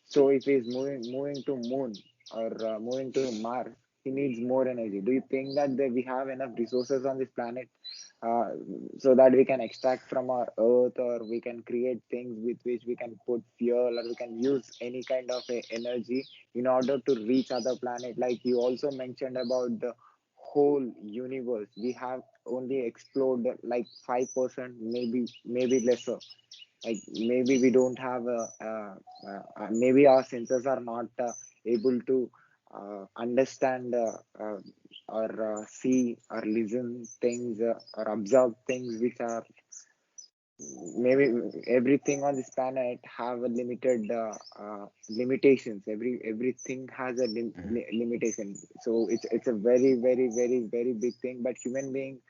So if he's moving to moon or moving to Mars, he needs more energy. Do you think that we have enough resources on this planet uh, so that we can extract from our Earth, or we can create things with which we can put fuel, or we can use any kind of energy in order to reach other planet? Like you also mentioned about the whole universe, we have only explored like 5%, maybe lesser. Like maybe we don't have maybe our senses are not able to understand or see or listen things or observe things which are maybe everything on this planet have a limited limitations. Everything has a Mhm. limitation. So it's a very very very very big thing, but human being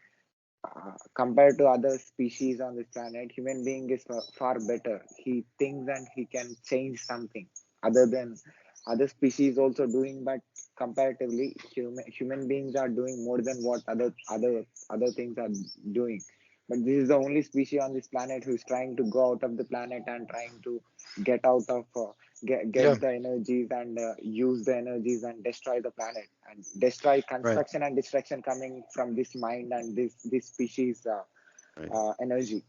compared to other species on this planet, human being is far better. He thinks and he can change something other than other species also doing, but comparatively, human beings are doing more than what other things are doing. But this is the only species on this planet who is trying to go out of the planet and trying to get out of Yeah, get the energies and use the energies and destroy the planet and destroy right, construction and destruction coming from this mind and this species right. energy.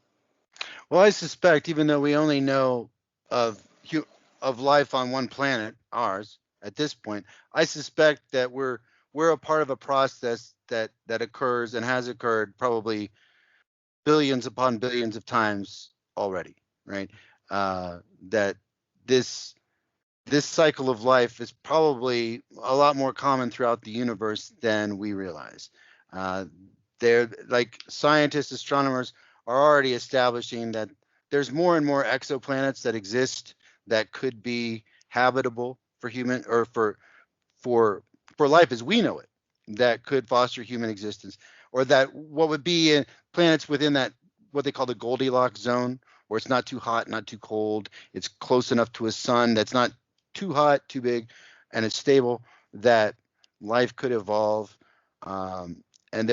Well, I suspect, even though we only know of of life on one planet, ours, at this point, I suspect that we're a part of a process that occurs and has occurred probably billions upon billions of times already, right? That this this cycle of life is probably a lot more common throughout the universe than we realize. Uh, they're like scientists, astronomers are already establishing that there's more and more exoplanets that exist that could be habitable for human or for for life as we know it that could foster human existence, or that what would be in planets within that what they call the Goldilocks zone, where it's not too hot, not too cold, it's close enough to a sun that's not too hot, too big, and it's stable. That life could evolve, um, and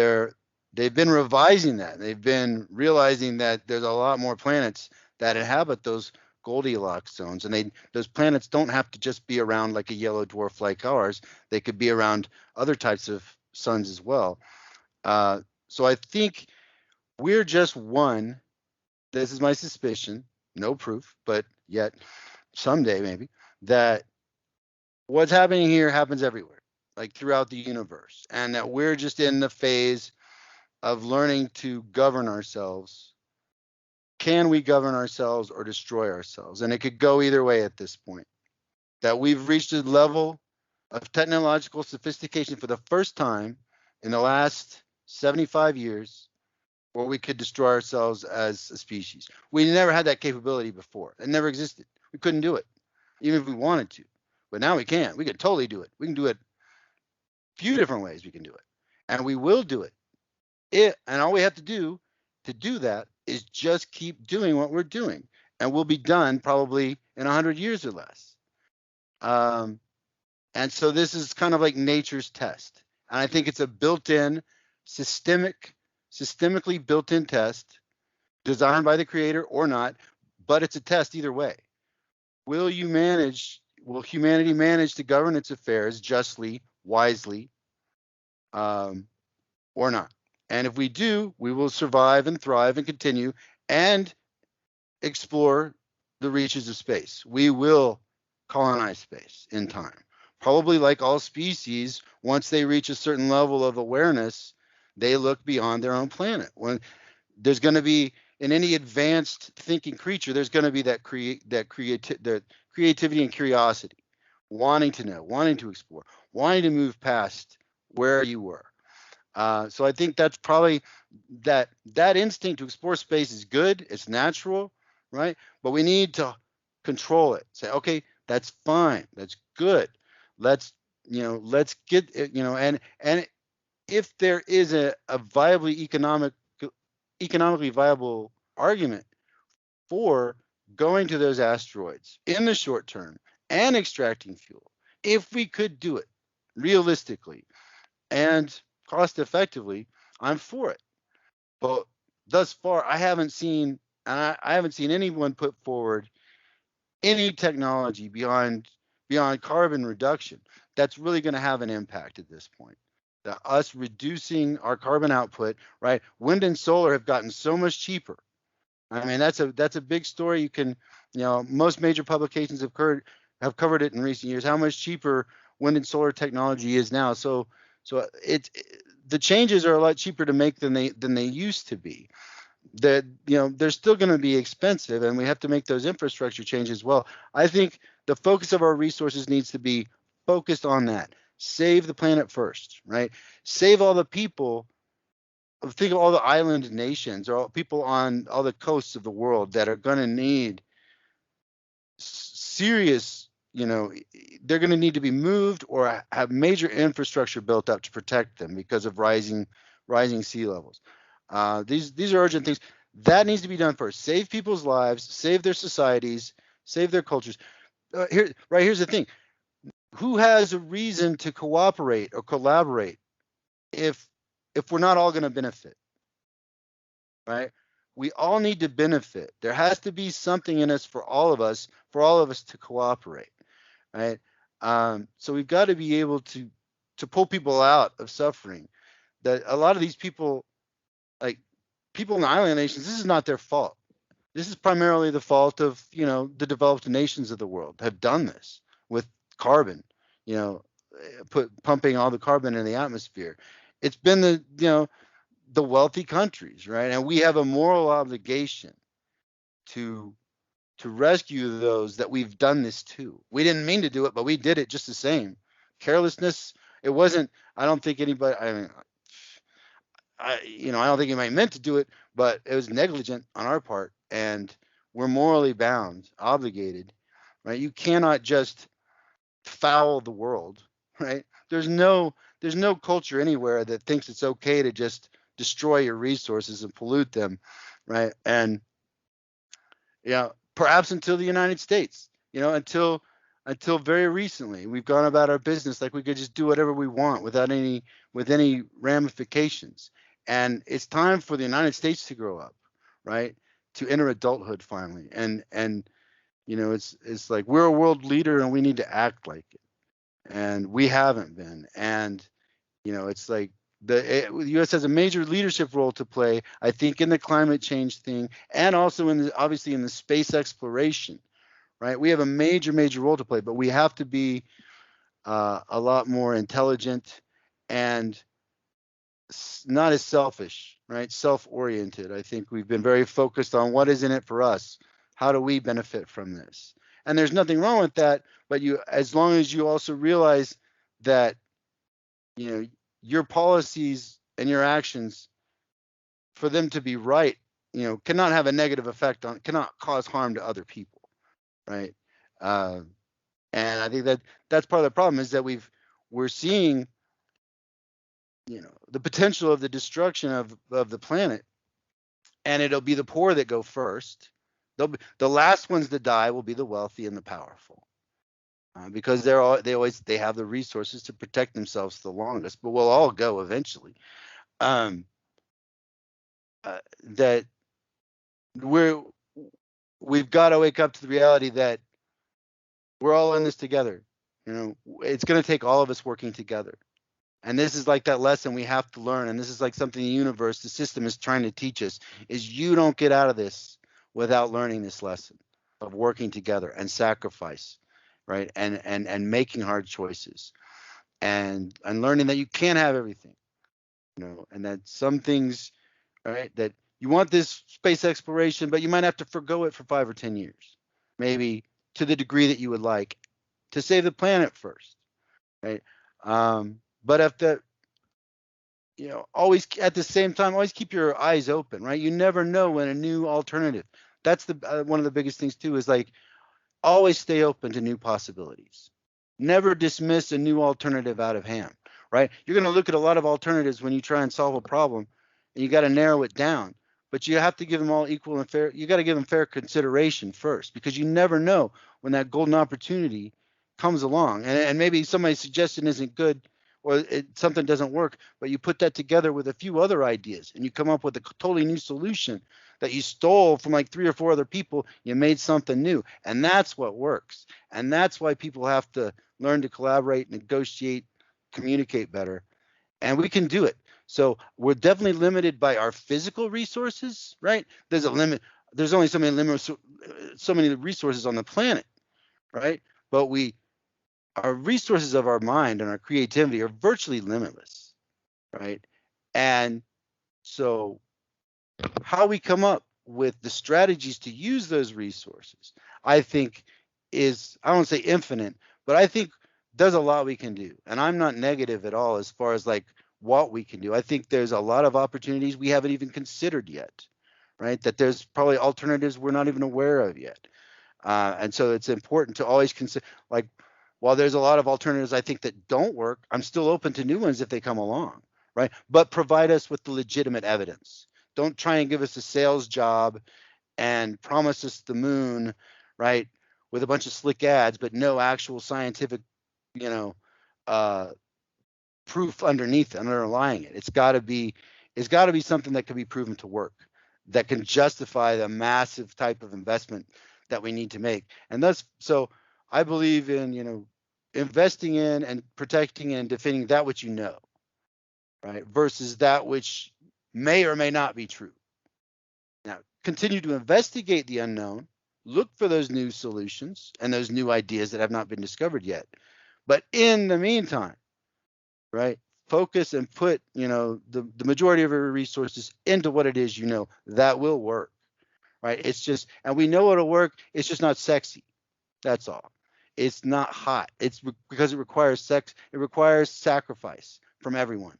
they've been revising that. They've been realizing that there's a lot more planets that inhabit those Goldilocks zones, and those planets don't have to just be around like a yellow dwarf like ours. They could be around other types of suns as well. Uh, so I think we're just one. This is my suspicion, no proof, but yet someday maybe that what's happening here happens everywhere, like throughout the universe, and that we're just in the phase of learning to govern ourselves. Can we govern ourselves or destroy ourselves? And it could go either way at this point. That we've reached a level of technological sophistication for the first time in the last 75 years where we could destroy ourselves as a species. We never had that capability before. It never existed. We couldn't do it, even if we wanted to. But now we can. We can totally do it. We can do it a few different ways. We can do it. And we will do it. And all we have to do that is just keep doing what we're doing. And we'll be done probably in 100 years or less. Um, And so this is kind of like nature's test. And I think it's a built-in, systemic, systemically built-in test designed by the creator or not, but it's a test either way. Will humanity manage to govern its affairs justly, wisely, um, or not? And if we do, we will survive and thrive and continue and explore the reaches of space. We will colonize space in time. Probably like all species, once they reach a certain level of awareness, they look beyond their own planet. When there's going to be in any advanced thinking creature, there's going to be that creativity and curiosity, wanting to know, wanting to explore, wanting to move past where you were. So I think that's probably that instinct to explore space is good. It's natural, right? But we need to control it. Say, okay, that's fine. That's good. Let's let's get it, and if there is a economically viable argument for going to those asteroids in the short term and extracting fuel, if we could do it realistically and cost effectively, I'm for it. But thus far, I haven't seen anyone put forward any technology beyond carbon reduction that's really going to have an impact at this point. Us reducing our carbon output, right? Wind and solar have gotten so much cheaper. I mean, that's a big story. Most major publications have covered it in recent years. How much cheaper wind and solar technology is now. So the changes are a lot cheaper to make than they used to be. That they're still going to be expensive, and we have to make those infrastructure changes as well. I think the focus of our resources needs to be focused on that. Save the planet first, right? Save all the people. Think of all the island nations or all people on all the coasts of the world that are going to need serious, they're going to need to be moved or have major infrastructure built up to protect them because of rising sea levels. These are urgent things that needs to be done first. Save people's lives, save their societies, save their cultures. Here's the thing: who has a reason to cooperate or collaborate if we're not all going to benefit, right? We all need to benefit. There has to be something in us for all of us, to cooperate, right? So we've got to be able to pull people out of suffering. That a lot of these people, like people in the island nations, this is not their fault. This is primarily the fault of, the developed nations of the world have done this with carbon, you know, pumping all the carbon in the atmosphere. It's been the wealthy countries, right? And we have a moral obligation to rescue those that we've done this to. We didn't mean to do it, but we did it just the same. Carelessness. It wasn't. I don't think anybody. I mean, I don't think anybody meant to do it, but it was negligent on our part, and we're morally bound, obligated, right? You cannot just foul the world, right? There's no culture anywhere that thinks it's okay to just destroy your resources and pollute them, right? And perhaps until the United States, until very recently, we've gone about our business like we could just do whatever we want without any ramifications. And it's time for the United States to grow up, right? To enter adulthood finally. And it's like we're a world leader and we need to act like it. And we haven't been. And it's like the U.S. has a major leadership role to play, I think, in the climate change thing, and also obviously in the space exploration, right? We have a major role to play, but we have to be a lot more intelligent and not as selfish, right? Self-oriented. I think we've been very focused on what is in it for us. How do we benefit from this? And there's nothing wrong with that, but as long as you also realize that your policies and your actions, for them to be right, cannot have a negative effect cannot cause harm to other people, right? Uh, and I think that's part of the problem, is that we're seeing, the potential of the destruction of the planet, and it'll be the poor that go first. The last ones that die will be the wealthy and the powerful, because they have the resources to protect themselves the longest, but we'll all go eventually. Um, that we've got to wake up to the reality that we're all in this together. It's going to take all of us working together. And this is like that lesson we have to learn. And this is like something the universe, the system, is trying to teach us, is you don't get out of this without learning this lesson of working together and sacrifice, right? And making hard choices, and learning that you can't have everything, and that some things, right, that you want this space exploration, but you might have to forgo it for 5 or 10 years, maybe, to the degree that you would like, to save the planet first, right? But if always at the same time, always keep your eyes open, right? You never know when a new alternative. That's one of the biggest things too, is like always stay open to new possibilities. Never dismiss a new alternative out of hand, right? You're going to look at a lot of alternatives when you try and solve a problem, and you got to narrow it down. But you have to give them all equal and fair. You got to give them fair consideration first, because you never know when that golden opportunity comes along. And maybe somebody's suggestion isn't good, or something doesn't work, but you put that together with a few other ideas and you come up with a totally new solution that you stole from like 3 or 4 other people. You made something new, and that's what works. And that's why people have to learn to collaborate, negotiate, communicate better, and we can do it. So we're definitely limited by our physical resources, right? There's a limit. There's only so many resources on the planet, right? But our resources of our mind and our creativity are virtually limitless, right? And so how we come up with the strategies to use those resources, I think, I don't say infinite, but I think there's a lot we can do. And I'm not negative at all as far as like what we can do. I think there's a lot of opportunities we haven't even considered yet, right? That there's probably alternatives we're not even aware of yet. And so it's important to always consider, like, while there's a lot of alternatives I think that don't work, I'm still open to new ones if they come along, right? But provide us with the legitimate evidence Don't try and give us a sales job and promise us the moon, right, with a bunch of slick ads, but no actual scientific, you know, uh, proof underneath and underlying it. It's got to be something that can be proven to work, that can justify the massive type of investment that we need to make. And that's so I believe in, investing in and protecting and defending that which you know, right, versus that which may or may not be true. Now, continue to investigate the unknown, look for those new solutions and those new ideas that have not been discovered yet. But in the meantime, right, focus and put, the majority of your resources into what it is that will work, right? It's just, and we know it'll work. It's just not sexy. That's all. It's not hot. Because it requires sex. It requires sacrifice from everyone.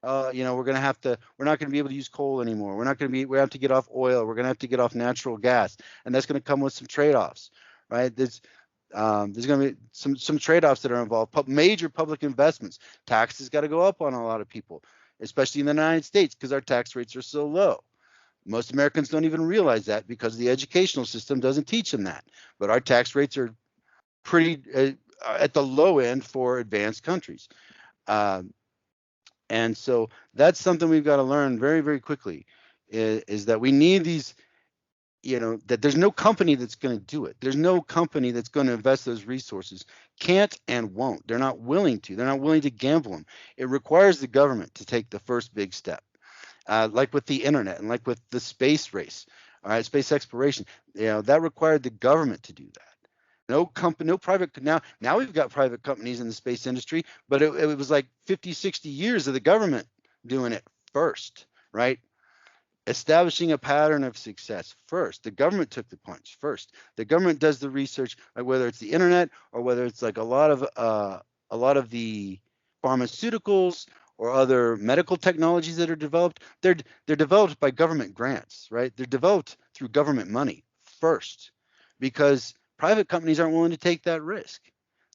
We're not going to be able to use coal anymore. We have to get off oil. We're going to have to get off natural gas, and that's going to come with some trade-offs, right? There's going to be some trade-offs that are involved. Major public investments. Taxes got to go up on a lot of people, especially in the United States, because our tax rates are so low. Most Americans don't even realize that because the educational system doesn't teach them that. But our tax rates are pretty at the low end for advanced countries. And so that's something we've got to learn very, very quickly, is that we need these, that there's no company that's going to do it. There's no company that's going to invest those resources. Can't and won't. They're not willing to. They're not willing to gamble them. It requires the government to take the first big step, like with the internet and like with the space race, all right, space exploration. That required the government to do that. No company, no private. Now we've got private companies in the space industry, but it was like 50, 60 years of the government doing it first, right? Establishing a pattern of success first. The government took the punch first. The government does the research, like whether it's the internet or whether it's like a lot of the pharmaceuticals or other medical technologies that are developed. They're developed by government grants, right? They're developed through government money first, because private companies aren't willing to take that risk.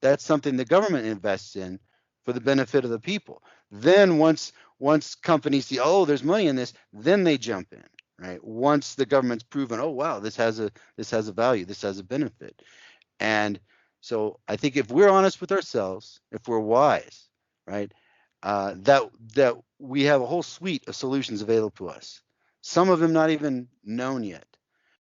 That's something the government invests in for the benefit of the people. Then once companies see, oh, there's money in this, then they jump in, right? Once the government's proven, oh wow, this has a value, this has a benefit. And so I think if we're honest with ourselves, if we're wise, right, that we have a whole suite of solutions available to us. Some of them not even known yet,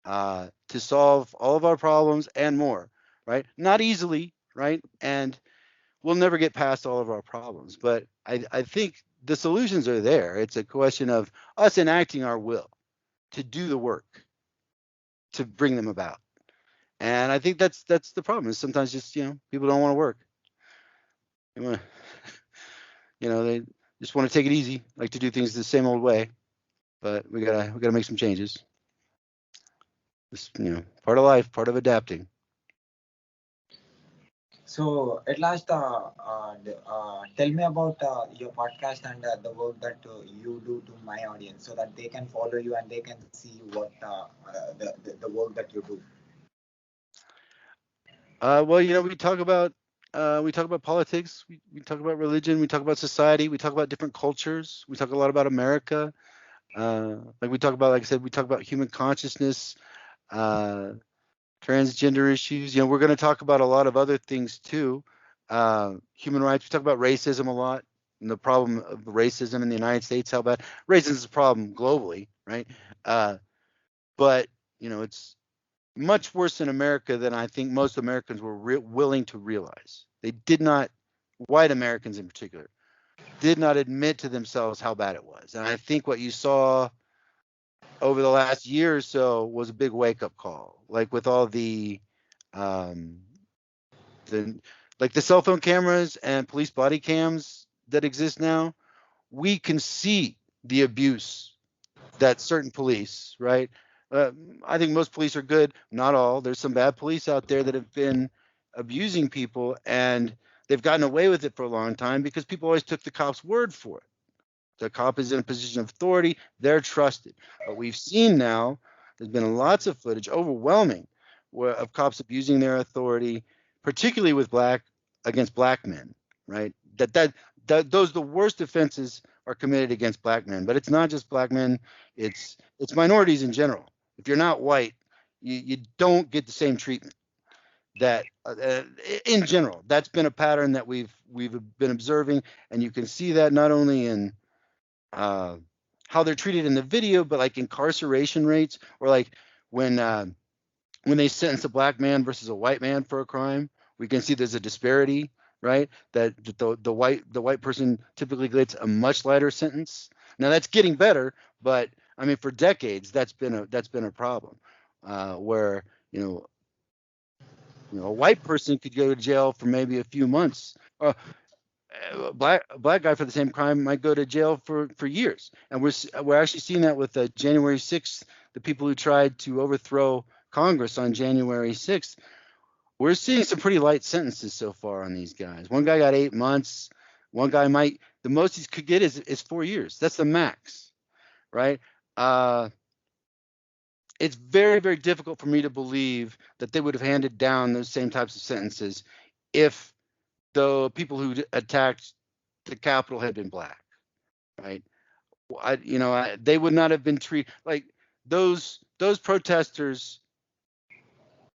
to solve all of our problems and more, right? Not easily, right? And we'll never get past all of our problems, but I think the solutions are there. It's a question of us enacting our will to do the work to bring them about. And I think that's the problem, is sometimes just, people don't want to work. They want to, they just want to take it easy, like to do things the same old way. But we gotta make some changes. It's, part of life, part of adapting. So, at last, tell me about your podcast and the work that you do to my audience, so that they can follow you and they can see what the work that you do. Well, we talk about politics, we talk about religion, we talk about society, we talk about different cultures, we talk a lot about America. Like I said, we talk about human consciousness, uh, transgender issues. We're going to talk about a lot of other things too. Human rights. We talk about racism a lot, and the problem of racism in the United States. How bad racism is a problem globally, right? But it's much worse in America than I think most Americans were willing to realize. They did not, white Americans in particular, did not admit to themselves how bad it was. And I think what you saw over the last year or so was a big wake up call, like with all um, the cell phone cameras and police body cams that exist now. We can see the abuse that certain police, right? I think most police are good, not all. There's some bad police out there that have been abusing people, and they've gotten away with it for a long time because people always took the cop's word for it. The cop is in a position of authority, they're trusted. But we've seen now, there's been lots of footage, overwhelming, of cops abusing their authority, particularly against black men, right? those the worst offenses are committed against black men. But it's not just black men; it's minorities in general. If you're not white, you don't get the same treatment. That in general, that's been a pattern that we've been observing, and you can see that not only in how they're treated in the video, but like incarceration rates, or like when they sentence a black man versus a white man for a crime, we can see there's a disparity, right? That the white person typically gets a much lighter sentence. Now that's getting better, but I mean for decades that's been a problem, where a white person could go to jail for maybe a few months. A black guy for the same crime might go to jail for years, and we're actually seeing that with January 6th, the people who tried to overthrow Congress on January 6th. We're seeing some pretty light sentences so far on these guys. One guy got 8 months. One guy the most he could get is 4 years. That's the max, right? It's very, very difficult for me to believe that they would have handed down those same types of sentences if the people who attacked the Capitol had been black, right? They would not have been treated like those protesters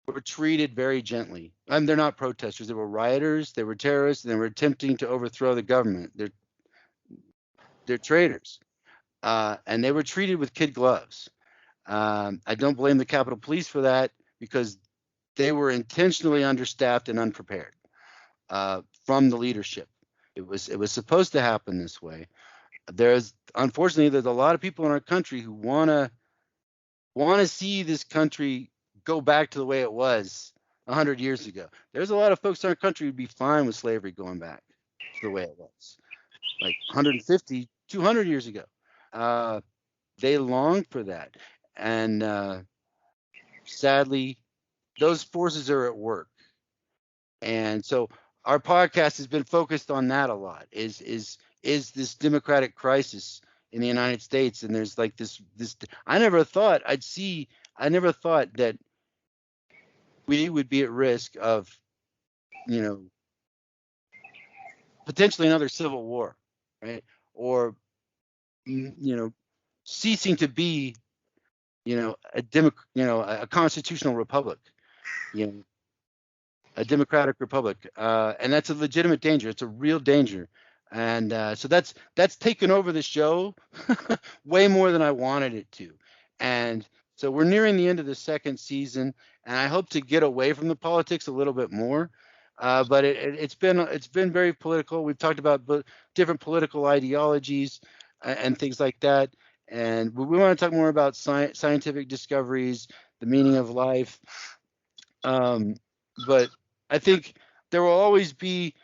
were treated very gently. They're not protesters; they were rioters, they were terrorists, and they were attempting to overthrow the government. They're traitors, and they were treated with kid gloves. I don't blame the Capitol Police for that because they were intentionally understaffed and unprepared from the leadership. It was supposed to happen this way. Unfortunately there's a lot of people in our country who want to see this country go back to the way it was 100 years ago. There's a lot of folks in our country who'd be fine with slavery going back to the way it was, like 150, 200 years ago. They long for that, and sadly, those forces are at work. And so our podcast has been focused on that a lot. Is this democratic crisis in the United States? And there's like this. I never thought that we would be at risk of, potentially another civil war, right? Or, ceasing to be, a constitutional republic, a democratic republic, and that's a legitimate danger. It's a real danger, and so that's taken over the show way more than I wanted it to, and so we're nearing the end of the second season, and I hope to get away from the politics a little bit more. But it's been very political. We've talked about different political ideologies and things like that, and we want to talk more about scientific discoveries, the meaning of life. But I think there will always be.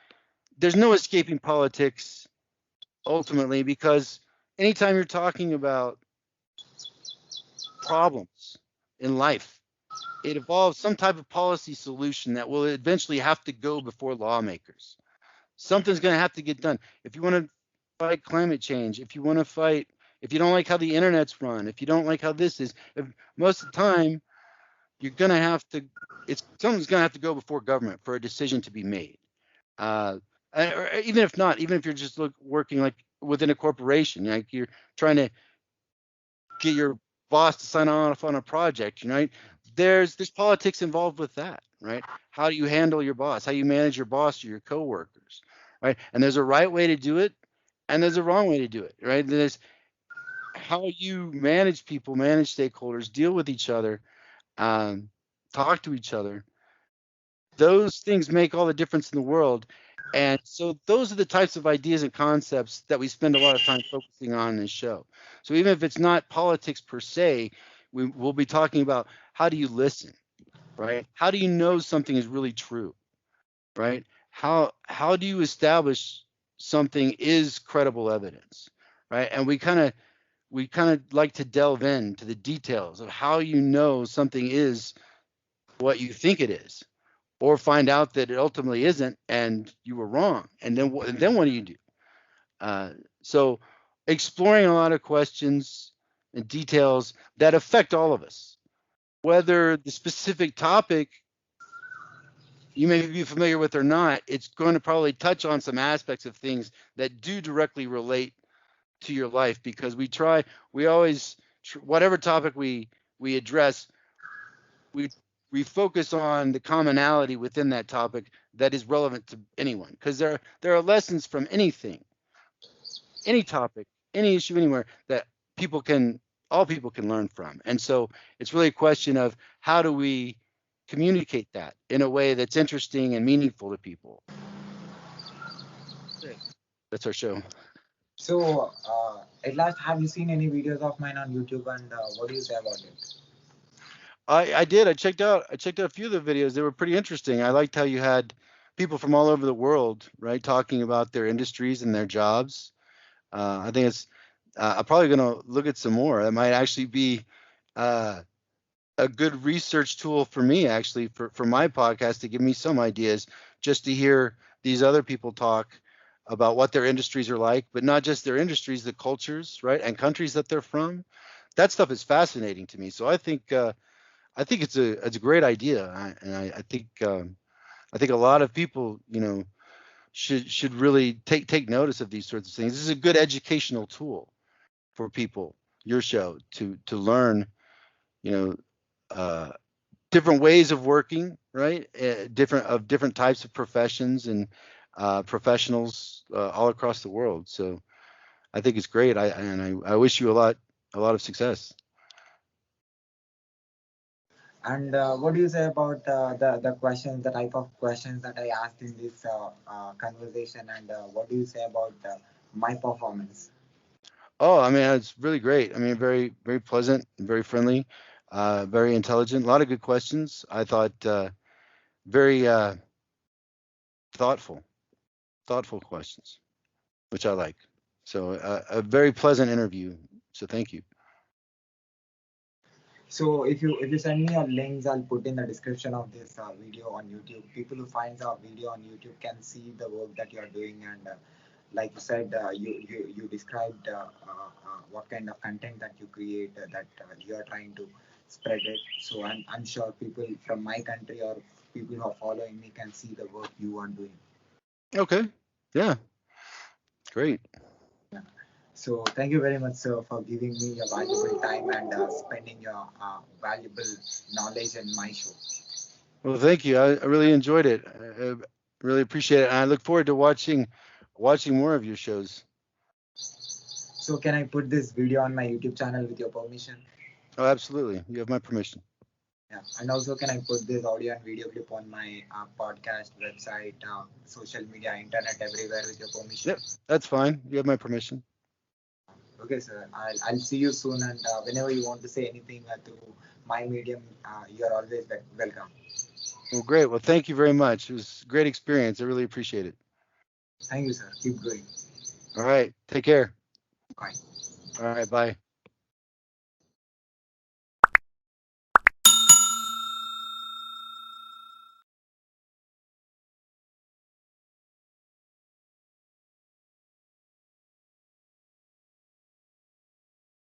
There's no escaping politics ultimately, because anytime you're talking about problems in life, it involves some type of policy solution that will eventually have to go before lawmakers. Something's going to have to get done. If you want to fight climate change, if you don't like how the internet's run, if you don't like how this is, most of the time you're going to have to, something's going to have to go before government for a decision to be made. Or even if you're just working like within a corporation, like you're trying to get your boss to sign off on a project, there's politics involved with that, right? How do you handle your boss? How you manage your boss or your coworkers, right? And there's a right way to do it, and there's a wrong way to do it, right? There's how you manage people, manage stakeholders, deal with each other, talk to each other. Those things make all the difference in the world. And so those are the types of ideas and concepts that we spend a lot of time focusing on in this show. So even if it's not politics per se, we'll be talking about how do you listen, right? How do you know something is really true, right? How do you establish something is credible evidence, right? And we kind of like to delve into the details of how you know something is what you think it is, or find out that it ultimately isn't and you were wrong. And then what do you do? So exploring a lot of questions and details that affect all of us, whether the specific topic you may be familiar with or not, it's going to probably touch on some aspects of things that do directly relate to your life, because we always, whatever topic we address, we we focus on the commonality within that topic that is relevant to anyone, because there are lessons from anything, any topic, any issue, anywhere, that people can all people can learn from. And so it's really a question of how do we communicate that in a way that's interesting and meaningful to people. That's our show. So, at last, have you seen any videos of mine on YouTube, and what do you say about it? I did. I checked out a few of the videos. They were pretty interesting. I liked how you had people from all over the world, right, talking about their industries and their jobs. I think it's. I'm probably going to look at some more. That might actually be uh, a good research tool for me, actually, for my podcast, to give me some ideas, just to hear these other people talk about what their industries are like, but not just their industries, the cultures, right, and countries that they're from. That stuff is fascinating to me. So I think it's a great idea, and I think a lot of people, should really take notice of these sorts of things. This is a good educational tool for people. Your show to learn, you know, uh, different ways of working, right? Different types of professions and professionals all across the world. So I think it's great. I wish you a lot of success. And what do you say about the questions, the type of questions that I asked in this conversation, and what do you say about my performance? Oh, I mean, it's really great. I mean, very, very pleasant, very friendly, very intelligent. A lot of good questions. I thought very thoughtful, thoughtful questions, which I like. So a very pleasant interview. So thank you. So if you send me your links, I'll put in the description of this video on YouTube. People who finds our video on YouTube can see the work that you are doing, and like you said, you described what kind of content that you create, that you are trying to spread it. So I'm sure people from my country or people who are following me can see the work you are doing. Okay. Yeah. Great. So thank you very much, sir, for giving me your valuable time and spending your valuable knowledge in my show. Well, thank you. I really enjoyed it. I really appreciate it. And I look forward to watching more of your shows. So can I put this video on my YouTube channel with your permission? Oh, absolutely. You have my permission. Yeah. And also, can I put this audio and video clip on my podcast, website, social media, internet, everywhere with your permission? Yep. That's fine. You have my permission. Okay, sir. I'll see you soon. And whenever you want to say anything through my medium, you're always welcome. Well, great. Well, thank you very much. It was a great experience. I really appreciate it. Thank you, sir. Keep going. All right. Take care. Bye. All right. Bye.